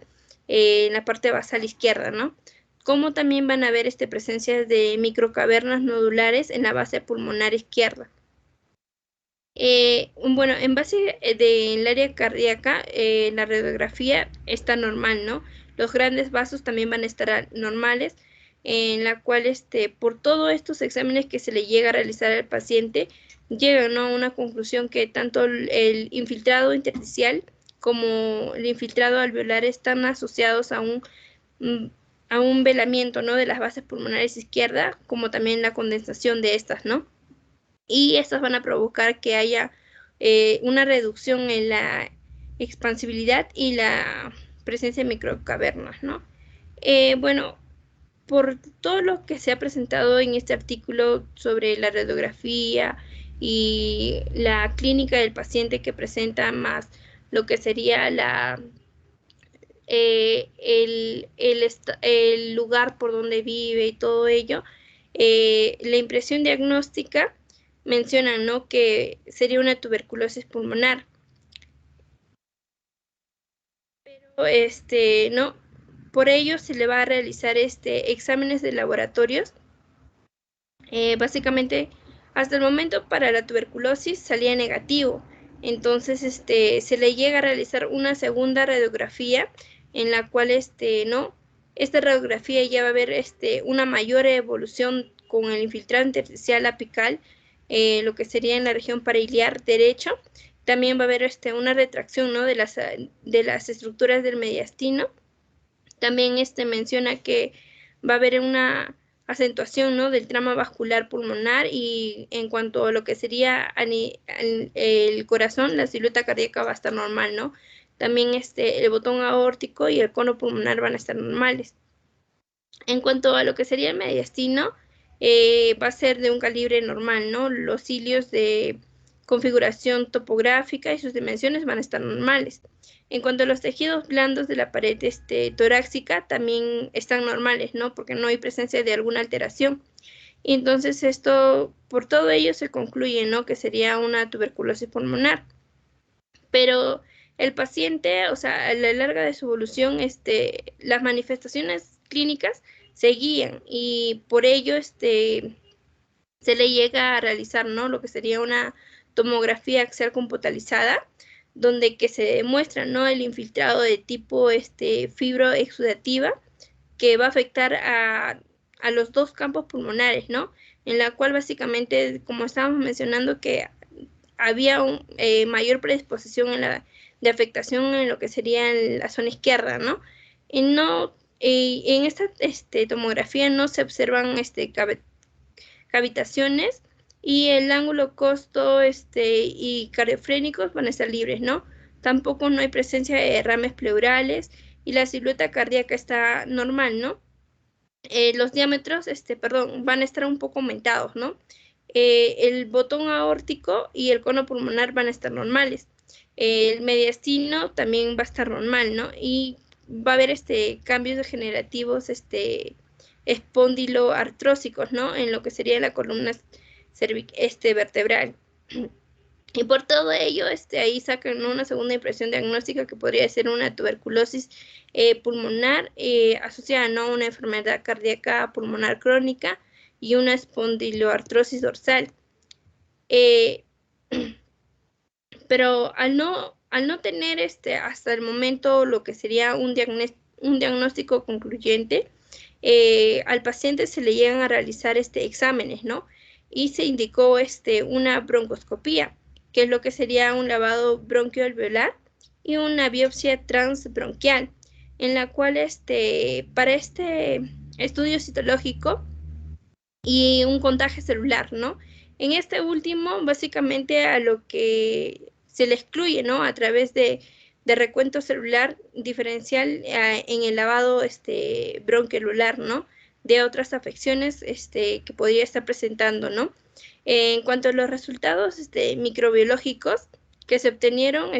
en la parte basal izquierda, ¿no? Como también van a ver presencias de microcavernas nodulares en la base pulmonar izquierda. Bueno, en base del área cardíaca, la radiografía está normal, ¿no? Los grandes vasos también van a estar normales, en la cual por todos estos exámenes que se le llega a realizar al paciente, llegan, ¿no? a una conclusión que tanto el infiltrado intersticial como el infiltrado alveolar están asociados a un velamiento, ¿no? de las bases pulmonares izquierdas, como también la condensación de estas, ¿no? Y estas van a provocar que haya una reducción en la expansibilidad y la presencia de microcavernas, ¿no? Bueno, por todo lo que se ha presentado en este artículo sobre la radiografía y la clínica del paciente que presenta más lo que sería el lugar por donde vive y todo ello, la impresión diagnóstica menciona, ¿no? que sería una tuberculosis pulmonar. Pero no, por ello se le va a realizar exámenes de laboratorios. Básicamente, hasta el momento para la tuberculosis salía negativo. Entonces, se le llega a realizar una segunda radiografía en la cual, no, esta radiografía ya va a ver una mayor evolución con el infiltrado intersticial apical, lo que sería en la región parailiar derecho. También va a haber una retracción, ¿no? de las estructuras del mediastino. También menciona que va a haber una acentuación, ¿no? del tramo vascular pulmonar, y en cuanto a lo que sería el corazón, la silueta cardíaca va a estar normal, ¿no? También el botón aórtico y el cono pulmonar van a estar normales. En cuanto a lo que sería el mediastino, va a ser de un calibre normal, ¿no? Los cilios de configuración topográfica y sus dimensiones van a estar normales. En cuanto a los tejidos blandos de la pared torácica, también están normales, ¿no? Porque no hay presencia de alguna alteración. Y entonces por todo ello se concluye, ¿no? que sería una tuberculosis pulmonar. Pero el paciente, o sea, a la larga de su evolución, las manifestaciones clínicas seguían, y por ello se le llega a realizar, ¿no? lo que sería una tomografía axial computarizada, donde que se demuestra, ¿no? el infiltrado de tipo fibroexudativa, que va a afectar a los dos campos pulmonares, ¿no? En la cual básicamente, como estábamos mencionando, que había mayor predisposición de afectación en lo que sería en la zona izquierda, ¿no? En esta tomografía no se observan cavitaciones, y el ángulo costo y cardiofrénicos van a estar libres, ¿no? Tampoco no hay presencia de derrames pleurales, y la silueta cardíaca está normal, ¿no? Los diámetros, van a estar un poco aumentados, ¿no? El botón aórtico y el cono pulmonar van a estar normales. El mediastino también va a estar normal, ¿no? Y va a haber cambios degenerativos espondiloartrósicos, ¿no? En lo que sería la columna vertebral. Y por todo ello, ahí sacan una segunda impresión diagnóstica que podría ser una tuberculosis pulmonar asociada, ¿no?, a una enfermedad cardíaca pulmonar crónica y una espondiloartrosis dorsal. Pero al no tener hasta el momento lo que sería un diagnóstico concluyente, al paciente se le llegan a realizar exámenes, ¿no? Y se indicó una broncoscopía, que es lo que sería un lavado bronquioalveolar y una biopsia transbronquial, en la cual para este estudio citológico y un contagio celular, ¿no? En este último, básicamente a lo que se le excluye, ¿no?, a través de recuento celular diferencial en el lavado bronquiolular, ¿no?, de otras afecciones que podría estar presentando, ¿no? En cuanto a los resultados microbiológicos que se obtenieron,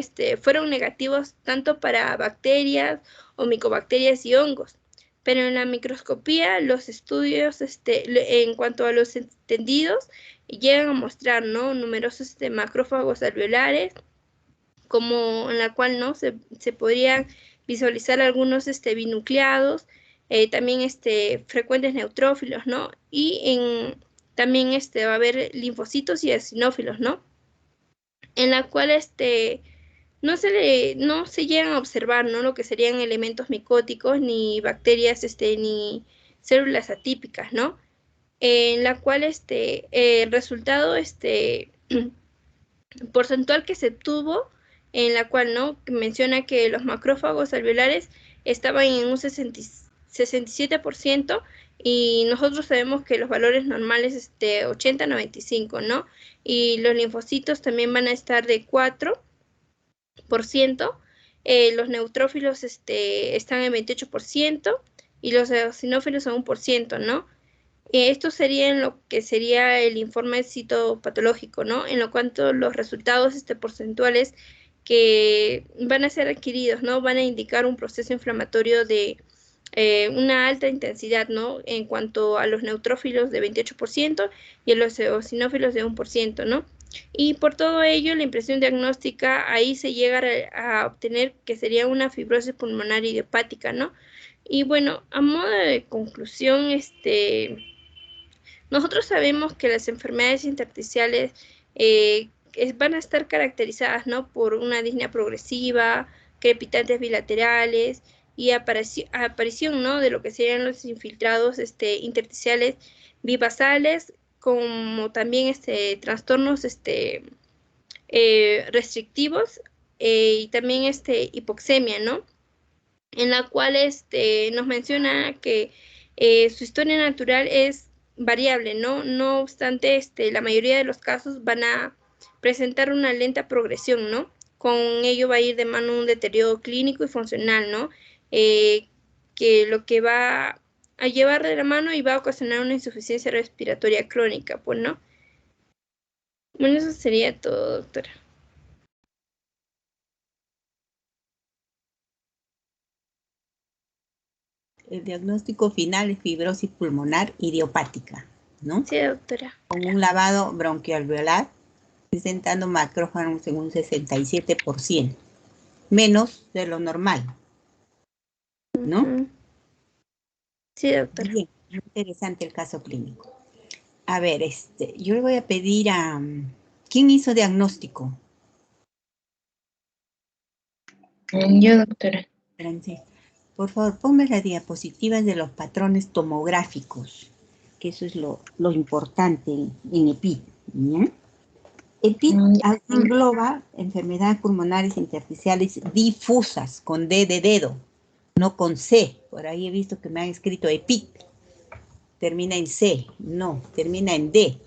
fueron negativos tanto para bacterias o micobacterias y hongos. Pero en la microscopía los estudios en cuanto a los entendidos llegan a mostrar, ¿no?, numerosos macrófagos alveolares, como en la cual, ¿no?, se podrían visualizar algunos binucleados, también frecuentes neutrófilos, ¿no? Y también va a haber linfocitos y eosinófilos, ¿no? En la cual no se llegan a observar, ¿no?, lo que serían elementos micóticos, ni bacterias, ni células atípicas, ¿no? En la cual el resultado porcentual que se obtuvo, en la cual, ¿no?, menciona que los macrófagos alveolares estaban en un 67%, y nosotros sabemos que los valores normales 80-95, ¿no? Y los linfocitos también van a estar de 4%, los neutrófilos están en 28%, y los eosinófilos en 1%, ¿no? Esto sería en lo que sería el informe citopatológico, ¿no? En lo cuanto los resultados porcentuales que van a ser adquiridos, ¿no?, van a indicar un proceso inflamatorio de una alta intensidad, ¿no?, en cuanto a los neutrófilos de 28% y a los eosinófilos de 1%, ¿no? Y por todo ello, la impresión diagnóstica ahí se llega a obtener que sería una fibrosis pulmonar idiopática, ¿no? Y bueno, a modo de conclusión, nosotros sabemos que las enfermedades intersticiales van a estar caracterizadas, ¿no?, por una disnea progresiva, crepitantes bilaterales y aparición, ¿no?, de lo que serían los infiltrados intersticiales bibasales, como también trastornos restrictivos y también hipoxemia, ¿no?, en la cual nos menciona que su historia natural es variable, ¿no? No obstante, la mayoría de los casos van a presentar una lenta progresión, ¿no? Con ello va a ir de mano un deterioro clínico y funcional, ¿no? Que lo que va a llevar de la mano y va a ocasionar una insuficiencia respiratoria crónica, pues, ¿no? Bueno, eso sería todo, doctora. El diagnóstico final es fibrosis pulmonar idiopática, ¿no? Sí, doctora. Con un lavado bronquialveolar, presentando macrófagos en un 67%, menos de lo normal, ¿no? Sí, doctora. Bien, interesante el caso clínico. A ver, yo le voy a pedir a... ¿Quién hizo diagnóstico? Yo, doctora. Francés. Por favor, ponme las diapositivas de los patrones tomográficos, que eso es lo importante en EPID, ¿ya? EPID engloba enfermedades pulmonares intersticiales difusas, con D de dedo, no con C. Por ahí he visto que me han escrito EPID. Termina en C, no, termina en D.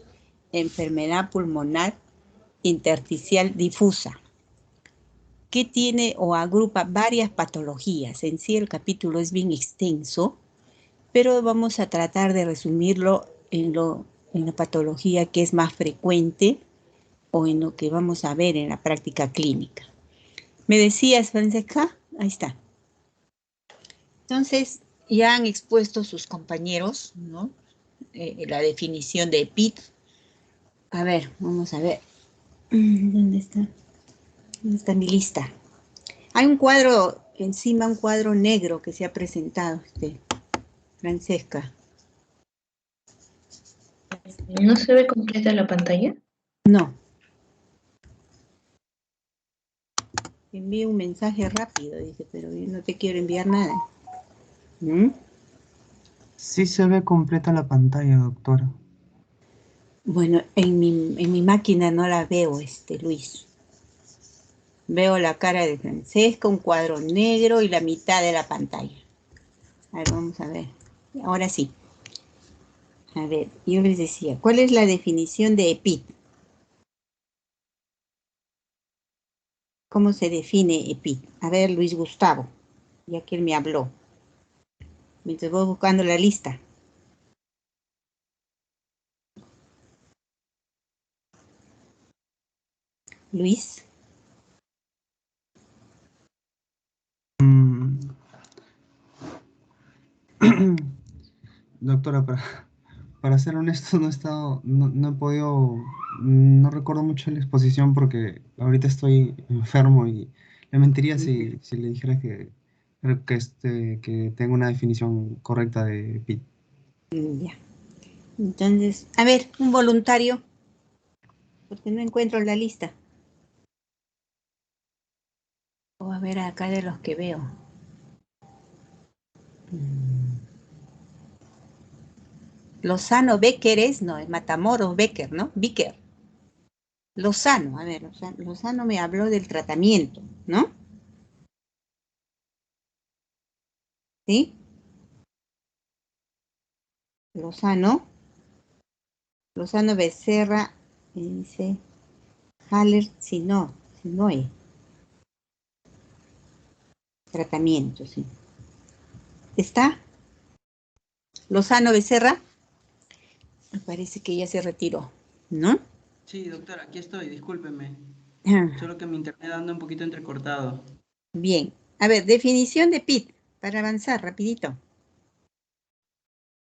Enfermedad pulmonar intersticial difusa. que tiene o agrupa varias patologías. En sí el capítulo es bien extenso, pero vamos a tratar de resumirlo en la patología que es más frecuente o en lo que vamos a ver en la práctica clínica. ¿Me decías, Francesca? Ahí está. Entonces, ya han expuesto sus compañeros, ¿no? La definición de EPIT. A ver, vamos a ver. ¿Dónde está? ¿Dónde está mi lista? Hay un cuadro, encima un cuadro negro que se ha presentado, Francesca. ¿No se ve completa la pantalla? No. Envío un mensaje rápido, dice, pero yo no te quiero enviar nada. ¿Mm? Sí se ve completa la pantalla, doctora. Bueno, en mi máquina no la veo, Luis. Veo la cara de Francesca, un cuadro negro y la mitad de la pantalla. A ver, vamos a ver. Ahora sí. A ver, yo les decía, ¿cuál es la definición de EPIT? ¿Cómo se define EPIT? A ver, Luis Gustavo, ya que él me habló. Mientras voy buscando la lista. Luis. Doctora, para ser honesto, no he podido, no recuerdo mucho la exposición porque ahorita estoy enfermo y le mentiría si le dijera que tengo una definición correcta de PIT. Ya. Entonces, a ver, un voluntario, porque no encuentro la lista. O a ver acá de los que veo. Lozano Becker no, es Matamoros Becker, ¿no? Becker. Lozano, a ver, Lozano me habló del tratamiento, ¿no? ¿Sí? Lozano Becerra, dice, Haller, Sinoe. Tratamiento, sí. ¿Está? Lozano Becerra. Me parece que ya se retiró, ¿no? Sí, doctora, aquí estoy, discúlpeme. Ah, Solo que mi internet anda un poquito entrecortado. bien. A ver, definición de PIT, para avanzar rapidito.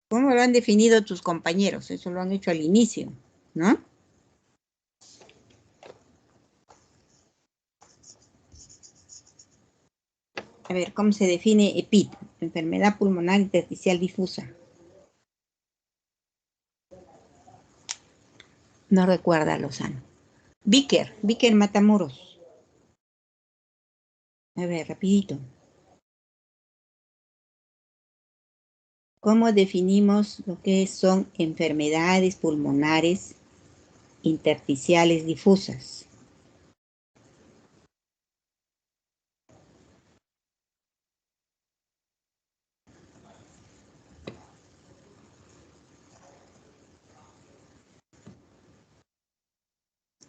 ¿Cómo lo han definido tus compañeros? Eso lo han hecho al inicio, ¿no? A ver, ¿cómo se define EPIT? Enfermedad pulmonar intersticial difusa. No recuerda Lozano. Becker Matamoros. A ver, rapidito. ¿Cómo definimos lo que son enfermedades pulmonares intersticiales difusas?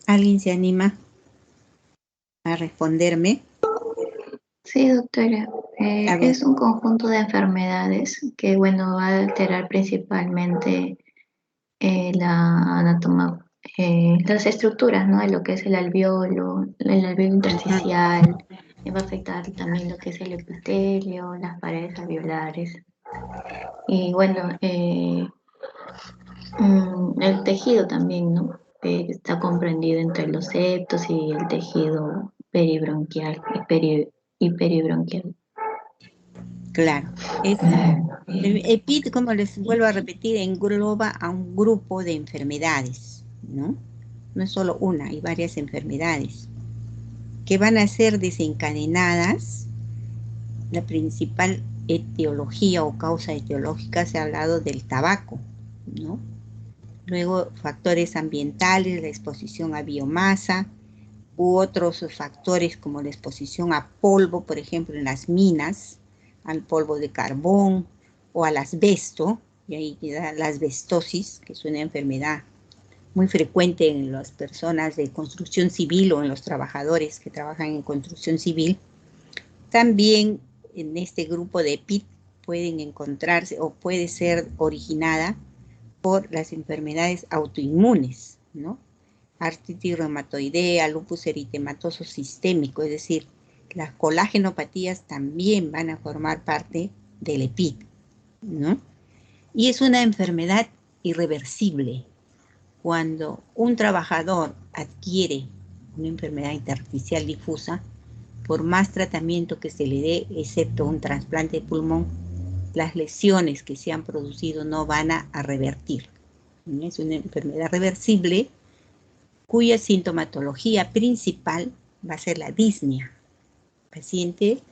¿Alguien se anima a responderme? Sí, doctora. A ver. Es un conjunto de enfermedades que, bueno, va a alterar principalmente las estructuras, ¿no? De lo que es el alveolo intersticial, y va a afectar también lo que es el epitelio, las paredes alveolares. Y bueno, el tejido también, ¿no? Está comprendido entre los septos y el tejido peribronquial y peribronquial. Claro. El EPIT, como les vuelvo a repetir, engloba a un grupo de enfermedades, ¿no? No es solo una, hay varias enfermedades que van a ser desencadenadas. La principal etiología o causa etiológica se ha hablado del tabaco, ¿no? Luego factores ambientales, la exposición a biomasa, u otros factores como la exposición a polvo, por ejemplo, en las minas, al polvo de carbón o al asbesto, y ahí queda la asbestosis, que es una enfermedad muy frecuente en las personas de construcción civil o en los trabajadores que trabajan en construcción civil. También en este grupo de EPIT pueden encontrarse o puede ser originada por las enfermedades autoinmunes, ¿no? Artritis reumatoidea, lupus eritematoso sistémico, es decir, las colagenopatías también van a formar parte del EPIT, ¿no? Y es una enfermedad irreversible. Cuando un trabajador adquiere una enfermedad intersticial difusa, por más tratamiento que se le dé, excepto un trasplante de pulmón, las lesiones que se han producido no van a revertir. Es una enfermedad reversible cuya sintomatología principal va a ser la disnea. El paciente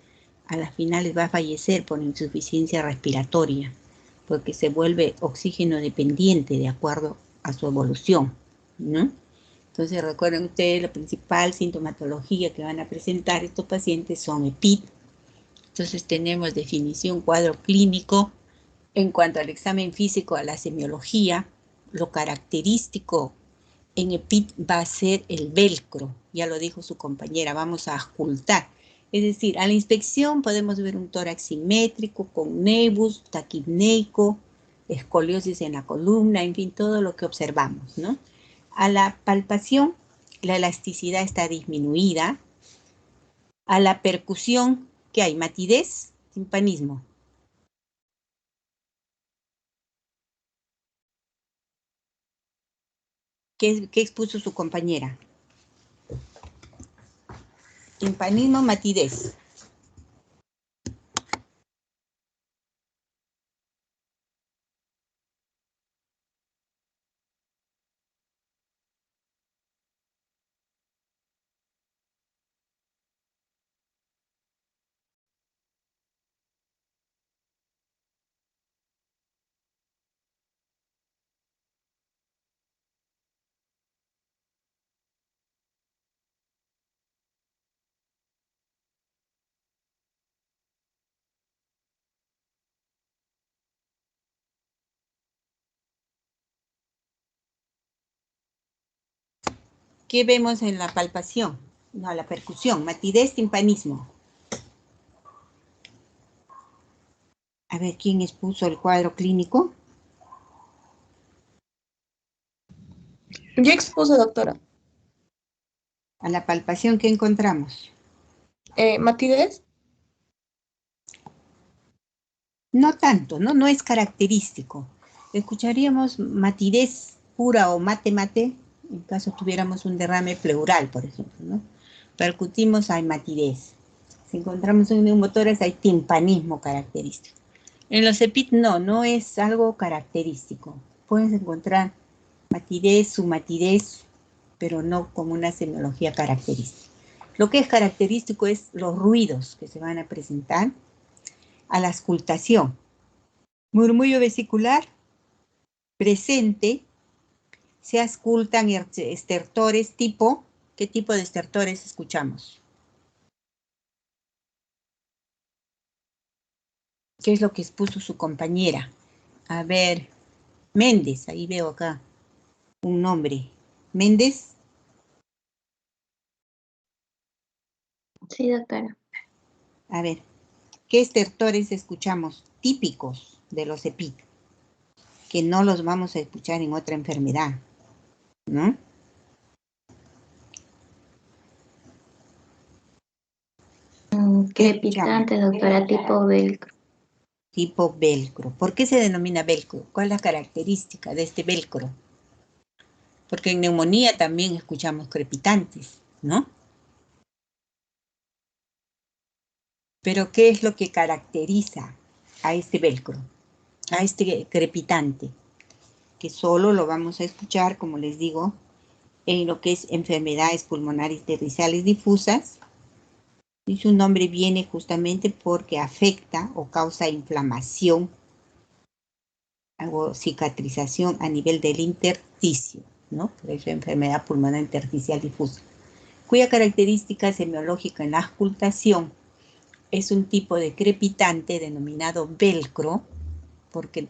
a las finales va a fallecer por insuficiencia respiratoria, porque se vuelve oxígeno dependiente de acuerdo a su evolución, ¿no? Entonces recuerden ustedes, la principal sintomatología que van a presentar estos pacientes son EPIT. Entonces tenemos definición, cuadro clínico. En cuanto al examen físico, a la semiología, lo característico en EPIT va a ser el velcro, ya lo dijo su compañera, vamos a ocultar. Es decir, a la inspección podemos ver un tórax simétrico con nevus, taquipneico, escoliosis en la columna, en fin, todo lo que observamos, ¿no? A la palpación, la elasticidad está disminuida. A la percusión, ¿qué hay? Matidez, timpanismo. ¿Qué expuso su compañera? Timpanismo, matidez. ¿Qué vemos en la palpación? No, la percusión, matidez, timpanismo. A ver, ¿quién expuso el cuadro clínico? Yo expuse, doctora. A la palpación, ¿qué encontramos? Matidez. No tanto, ¿no? No es característico. Escucharíamos matidez pura o mate, en caso tuviéramos un derrame pleural, por ejemplo, ¿no? Percutimos, hay matidez. Si encontramos un neumotórax, hay timpanismo característico. En los EPIT no es algo característico. Puedes encontrar matidez, submatidez, pero no como una semiología característica. Lo que es característico es los ruidos que se van a presentar a la auscultación. Murmullo vesicular presente, se auscultan estertores tipo, ¿qué tipo de estertores escuchamos? ¿Qué es lo que expuso su compañera? A ver, Méndez, ahí veo acá un nombre. ¿Méndez? Sí, doctora. A ver, ¿qué estertores escuchamos típicos de los EPIT? Que no los vamos a escuchar en otra enfermedad, ¿no? Crepitante, doctora, tipo velcro. Tipo velcro. ¿Por qué se denomina velcro? ¿Cuál es la característica de este velcro? Porque en neumonía también escuchamos crepitantes, ¿no? Pero ¿qué es lo que caracteriza a este velcro? A este crepitante, que solo lo vamos a escuchar, como les digo, en lo que es enfermedades pulmonares intersticiales difusas. Y su nombre viene justamente porque afecta o causa inflamación o cicatrización a nivel del intersticio, ¿no? Por eso enfermedad pulmonar intersticial difusa, cuya característica semiológica en la auscultación es un tipo de crepitante denominado velcro, porque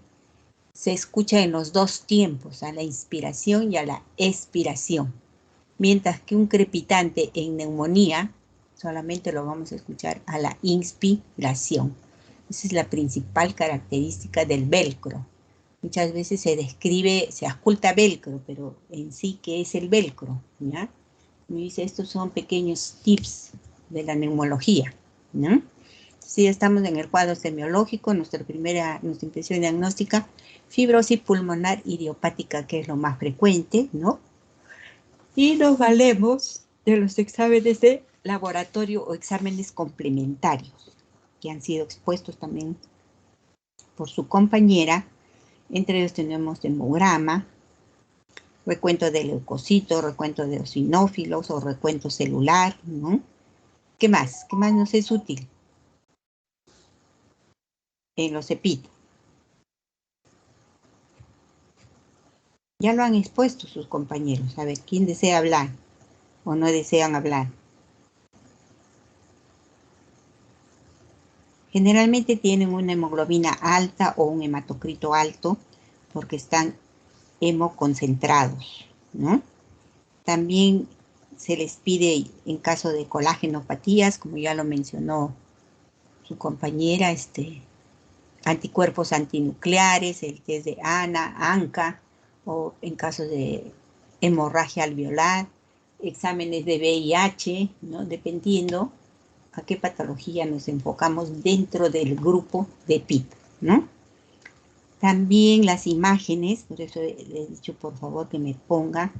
se escucha en los dos tiempos, a la inspiración y a la expiración. Mientras que un crepitante en neumonía solamente lo vamos a escuchar a la inspiración. Esa es la principal característica del velcro. Muchas veces se describe, se oculta velcro, pero en sí, ¿qué es el velcro? ¿Ya? Me dice, estos son pequeños tips de la neumología, ¿no? Sí, estamos en el cuadro semiológico, nuestra impresión diagnóstica, fibrosis pulmonar idiopática, que es lo más frecuente, ¿no? Y nos valemos de los exámenes de laboratorio o exámenes complementarios, que han sido expuestos también por su compañera. Entre ellos tenemos hemograma, recuento de leucocitos, recuento de eosinófilos o recuento celular, ¿no? ¿Qué más? ¿Qué más nos es útil? En los EPID. Ya lo han expuesto sus compañeros. A ver, ¿quién desea hablar o no desean hablar? Generalmente tienen una hemoglobina alta o un hematocrito alto porque están hemoconcentrados, ¿no? También se les pide en caso de colagenopatías, como ya lo mencionó su compañera, anticuerpos antinucleares, el test de ANCA, o en caso de hemorragia alveolar, exámenes de VIH, ¿no? Dependiendo a qué patología nos enfocamos dentro del grupo de PIP, ¿no? También las imágenes, por eso le he dicho por favor que me ponga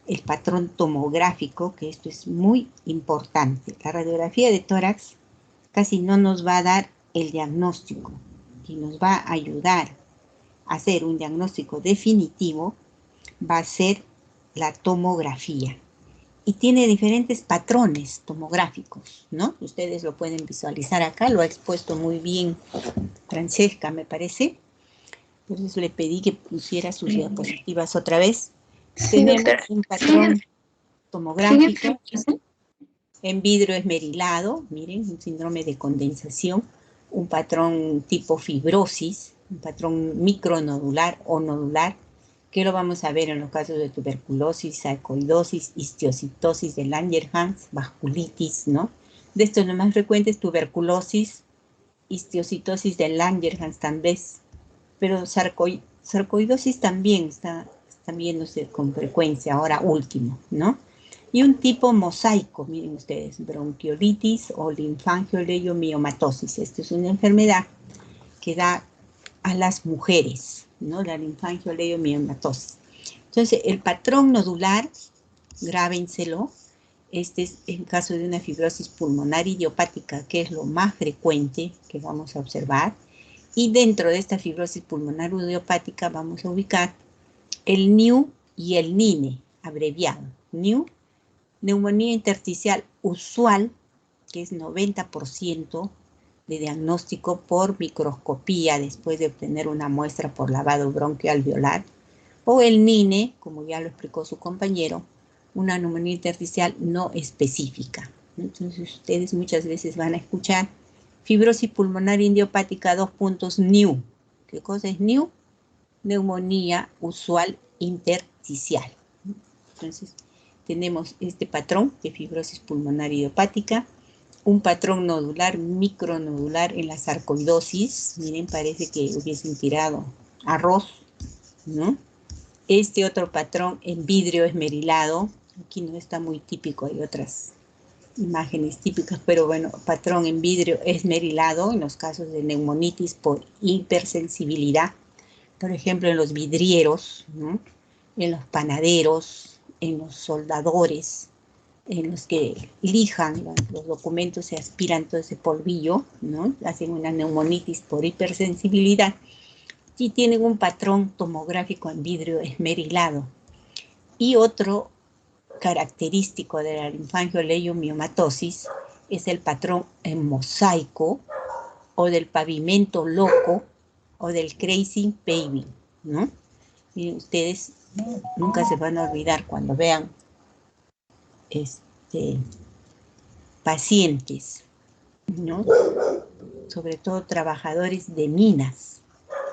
el patrón tomográfico, que esto es muy importante. La radiografía de tórax casi no nos va a dar el diagnóstico, y nos va a ayudar a hacer un diagnóstico definitivo, va a ser la tomografía. Y tiene diferentes patrones tomográficos, ¿no? Ustedes lo pueden visualizar acá, lo ha expuesto muy bien Francesca, me parece. Por eso le pedí que pusiera sus diapositivas otra vez. Sí, Tenemos doctora. un patrón tomográfico en vidrio esmerilado, miren, un síndrome de condensación, un patrón tipo fibrosis, un patrón micronodular o nodular, que lo vamos a ver en los casos de tuberculosis, sarcoidosis, histiocytosis de Langerhans, vasculitis, ¿no? De estos los más frecuentes, tuberculosis, histiocytosis de Langerhans también, pero sarcoidosis también está viéndose con frecuencia, ahora último, ¿no? Y un tipo mosaico, miren ustedes, bronquiolitis o linfangioleiomyomatosis. Esta es una enfermedad que da a las mujeres, ¿no? La linfangioleiomyomatosis. Entonces, el patrón nodular, grábenselo, este es en caso de una fibrosis pulmonar idiopática, que es lo más frecuente que vamos a observar. Y dentro de esta fibrosis pulmonar idiopática vamos a ubicar el NIU y el NINE, abreviado. NIU, neumonía intersticial usual, que es 90% de diagnóstico por microscopía después de obtener una muestra por lavado bronquialveolar, o el NINE, como ya lo explicó su compañero, una neumonía intersticial no específica. Entonces ustedes muchas veces van a escuchar fibrosis pulmonar idiopática, NIU. ¿Qué cosa es NIU? Neumonía usual intersticial. Entonces tenemos este patrón de fibrosis pulmonar idiopática, un patrón nodular, micronodular en la sarcoidosis. Miren, parece que hubiesen tirado arroz, ¿no? Este otro patrón en vidrio esmerilado. Aquí no está muy típico, hay otras imágenes típicas, pero bueno, patrón en vidrio esmerilado en los casos de neumonitis por hipersensibilidad. Por ejemplo, en los vidrieros, ¿no? En los panaderos, en los soldadores, en los que lijan los documentos, se aspiran todo ese polvillo, ¿no? Hacen una neumonitis por hipersensibilidad y tienen un patrón tomográfico en vidrio esmerilado. Y otro característico de la linfangioleiomyomatosis es el patrón en mosaico o del pavimento loco o del crazy paving, ¿no? Y ustedes nunca se van a olvidar cuando vean pacientes, ¿no? Sobre todo trabajadores de minas,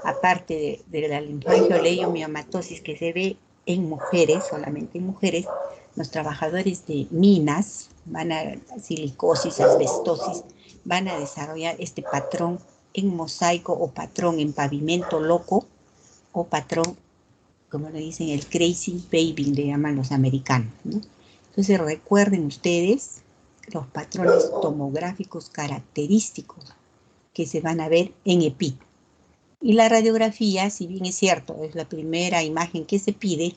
aparte de la linfangioleumiomatosis que se ve en mujeres, solamente en mujeres, los trabajadores de minas, silicosis, asbestosis, van a desarrollar este patrón en mosaico o patrón en pavimento loco o patrón, como le dicen, el crazy paving, le llaman los americanos, ¿no? Entonces recuerden ustedes los patrones tomográficos característicos que se van a ver en EPI. Y la radiografía, si bien es cierto, es la primera imagen que se pide,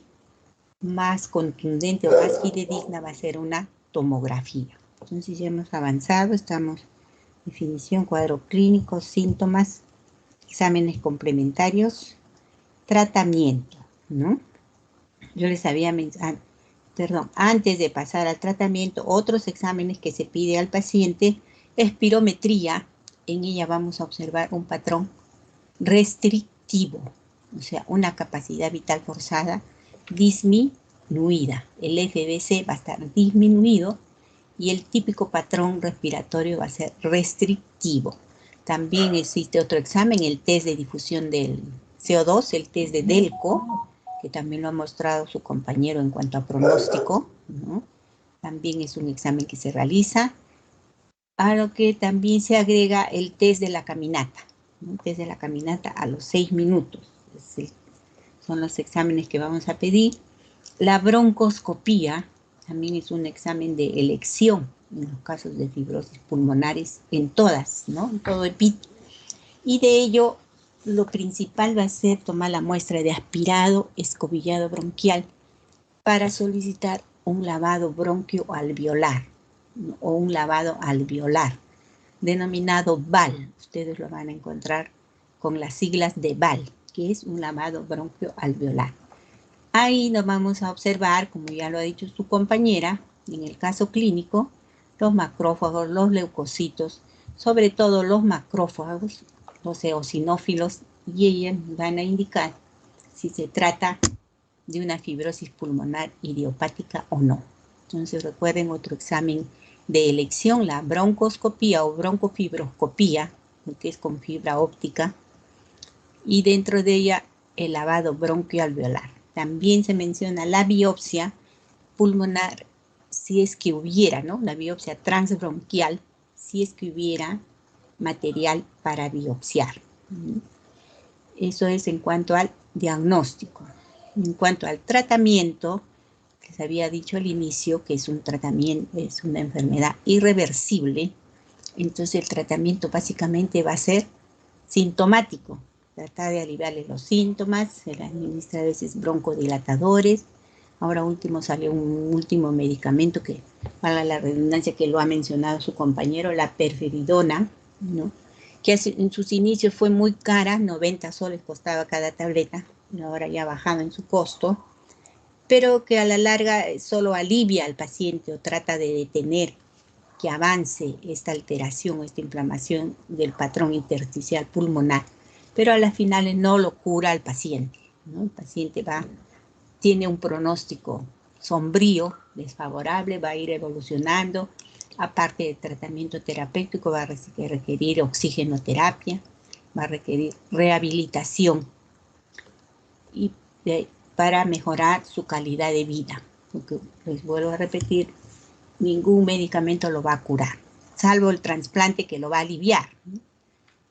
más contundente o más fidedigna va a ser una tomografía. Entonces ya hemos avanzado, estamos en definición, cuadro clínico, síntomas, exámenes complementarios, tratamiento, ¿no? Yo les había mencionado, antes de pasar al tratamiento, otros exámenes que se pide al paciente, espirometría, en ella vamos a observar un patrón restrictivo, o sea, una capacidad vital forzada disminuida. El FBC va a estar disminuido y el típico patrón respiratorio va a ser restrictivo. También existe otro examen, el test de difusión del CO2, el test de Delco, que también lo ha mostrado su compañero en cuanto a pronóstico, ¿no? También es un examen que se realiza, a lo que también se agrega el test de la caminata, ¿no? El test de la caminata a los 6 minutos. Son los exámenes que vamos a pedir. La broncoscopía también es un examen de elección en los casos de fibrosis pulmonares, en todas, ¿no? En todo EPIT. Y de ello, lo principal va a ser tomar la muestra de aspirado escobillado bronquial para solicitar un lavado bronquioalveolar, ¿no? O un lavado alveolar, denominado BAL. Ustedes lo van a encontrar con las siglas de BAL, que es un lavado bronquioalveolar. Ahí nos vamos a observar, como ya lo ha dicho su compañera, en el caso clínico, los macrófagos, los leucocitos, sobre todo los macrófagos, los eosinófilos, y ellas van a indicar si se trata de una fibrosis pulmonar idiopática o no. Entonces recuerden otro examen de elección, la broncoscopía o broncofibroscopía, que es con fibra óptica, y dentro de ella el lavado bronquioalveolar. También se menciona la biopsia pulmonar, si es que hubiera, ¿no? La biopsia transbronquial, si es que hubiera material para biopsiar. Eso es en cuanto al diagnóstico. En cuanto al tratamiento, les había dicho al inicio que es un tratamiento, es una enfermedad irreversible, entonces el tratamiento básicamente va a ser sintomático. Tratar de aliviarles los síntomas, se les administra a veces broncodilatadores. Ahora último sale un último medicamento que, para la redundancia que lo ha mencionado su compañero, la perferidona, ¿no? Que en sus inicios fue muy cara, 90 soles costaba cada tableta, ahora ya ha bajado en su costo, pero que a la larga solo alivia al paciente o trata de detener que avance esta alteración, esta inflamación del patrón intersticial pulmonar, pero a las finales no lo cura al paciente, ¿no? El paciente tiene un pronóstico sombrío, desfavorable, va a ir evolucionando, aparte del tratamiento terapéutico va a requerir oxigenoterapia, va a requerir rehabilitación y para mejorar su calidad de vida, porque les vuelvo a repetir, ningún medicamento lo va a curar, salvo el trasplante que lo va a aliviar, ¿no?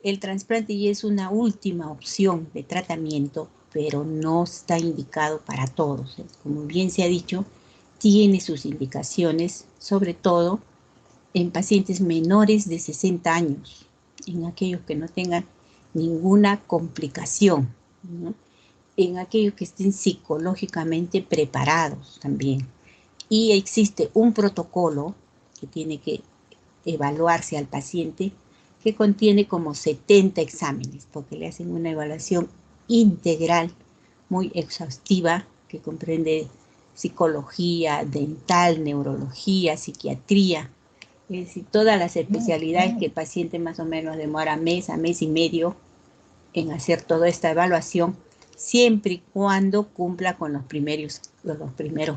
El trasplante ya es una última opción de tratamiento, pero no está indicado para todos. Como bien se ha dicho, tiene sus indicaciones, sobre todo en pacientes menores de 60 años, en aquellos que no tengan ninguna complicación, ¿no? En aquellos que estén psicológicamente preparados también. Y existe un protocolo que tiene que evaluarse al paciente que contiene como 70 exámenes, porque le hacen una evaluación integral, muy exhaustiva, que comprende psicología, dental, neurología, psiquiatría, es decir, todas las especialidades que el paciente más o menos demora mes a mes y medio en hacer toda esta evaluación, siempre y cuando cumpla con los primeros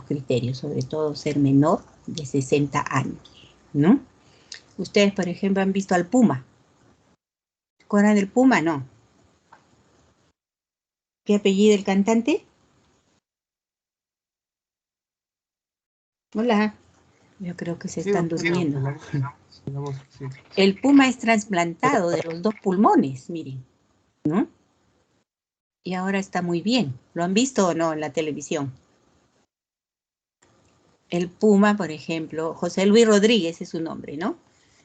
criterios, sobre todo ser menor de 60 años, ¿no? Ustedes, por ejemplo, han visto al puma. ¿Se acuerdan del puma? No. ¿Qué apellido el cantante? Hola. Yo creo que se están durmiendo. El puma es trasplantado de los 2 pulmones, miren, ¿no? Y ahora está muy bien. ¿Lo han visto o no en la televisión? El puma, por ejemplo, José Luis Rodríguez es su nombre, ¿no?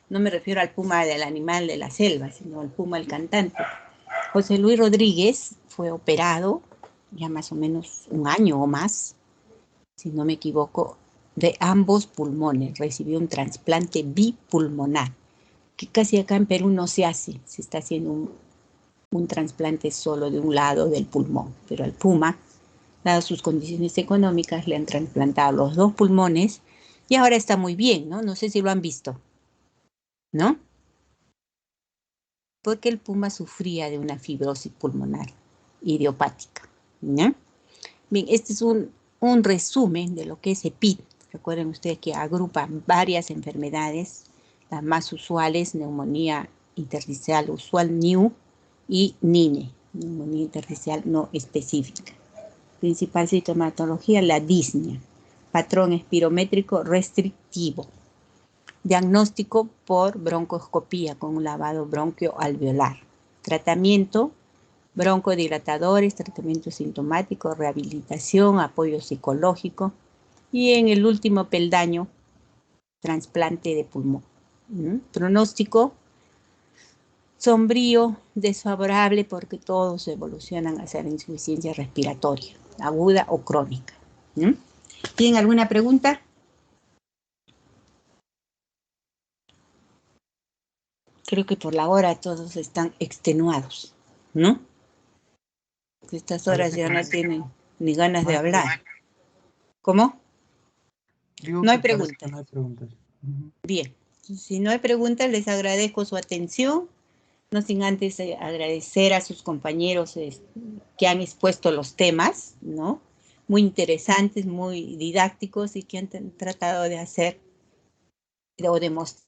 No me refiero al puma del animal de la selva, sino al puma, el cantante. José Luis Rodríguez fue operado ya más o menos un año o más, si no me equivoco, de ambos pulmones. Recibió un trasplante bipulmonar, que casi acá en Perú no se hace. Se está haciendo un trasplante solo de un lado del pulmón. Pero al puma, dadas sus condiciones económicas, le han trasplantado los 2 pulmones y ahora está muy bien, ¿no? No sé si lo han visto, ¿no? Porque el puma sufría de una fibrosis pulmonar idiopática, ¿no? Bien, este es un resumen de lo que es EPID. Recuerden ustedes que agrupa varias enfermedades, las más usuales, neumonía intersticial usual, NIU, y NINE, neumonía intersticial no específica. Principal sintomatología, la disnea. Patrón espirométrico restrictivo. Diagnóstico por broncoscopía con un lavado bronquioalveolar. Tratamiento, broncodilatadores, tratamiento sintomático, rehabilitación, apoyo psicológico. Y en el último peldaño, trasplante de pulmón. Pronóstico, sombrío, desfavorable, porque todos evolucionan hacia la insuficiencia respiratoria, aguda o crónica. ¿Tienen alguna pregunta? Creo que por la hora todos están extenuados, ¿no? Estas horas ya no tienen ni ganas de hablar. ¿Cómo? No hay preguntas. No hay preguntas. Bien, si no hay preguntas, les agradezco su atención. No sin antes agradecer a sus compañeros que han expuesto los temas, ¿no? Muy interesantes, muy didácticos y que han tratado de hacer o de mostrar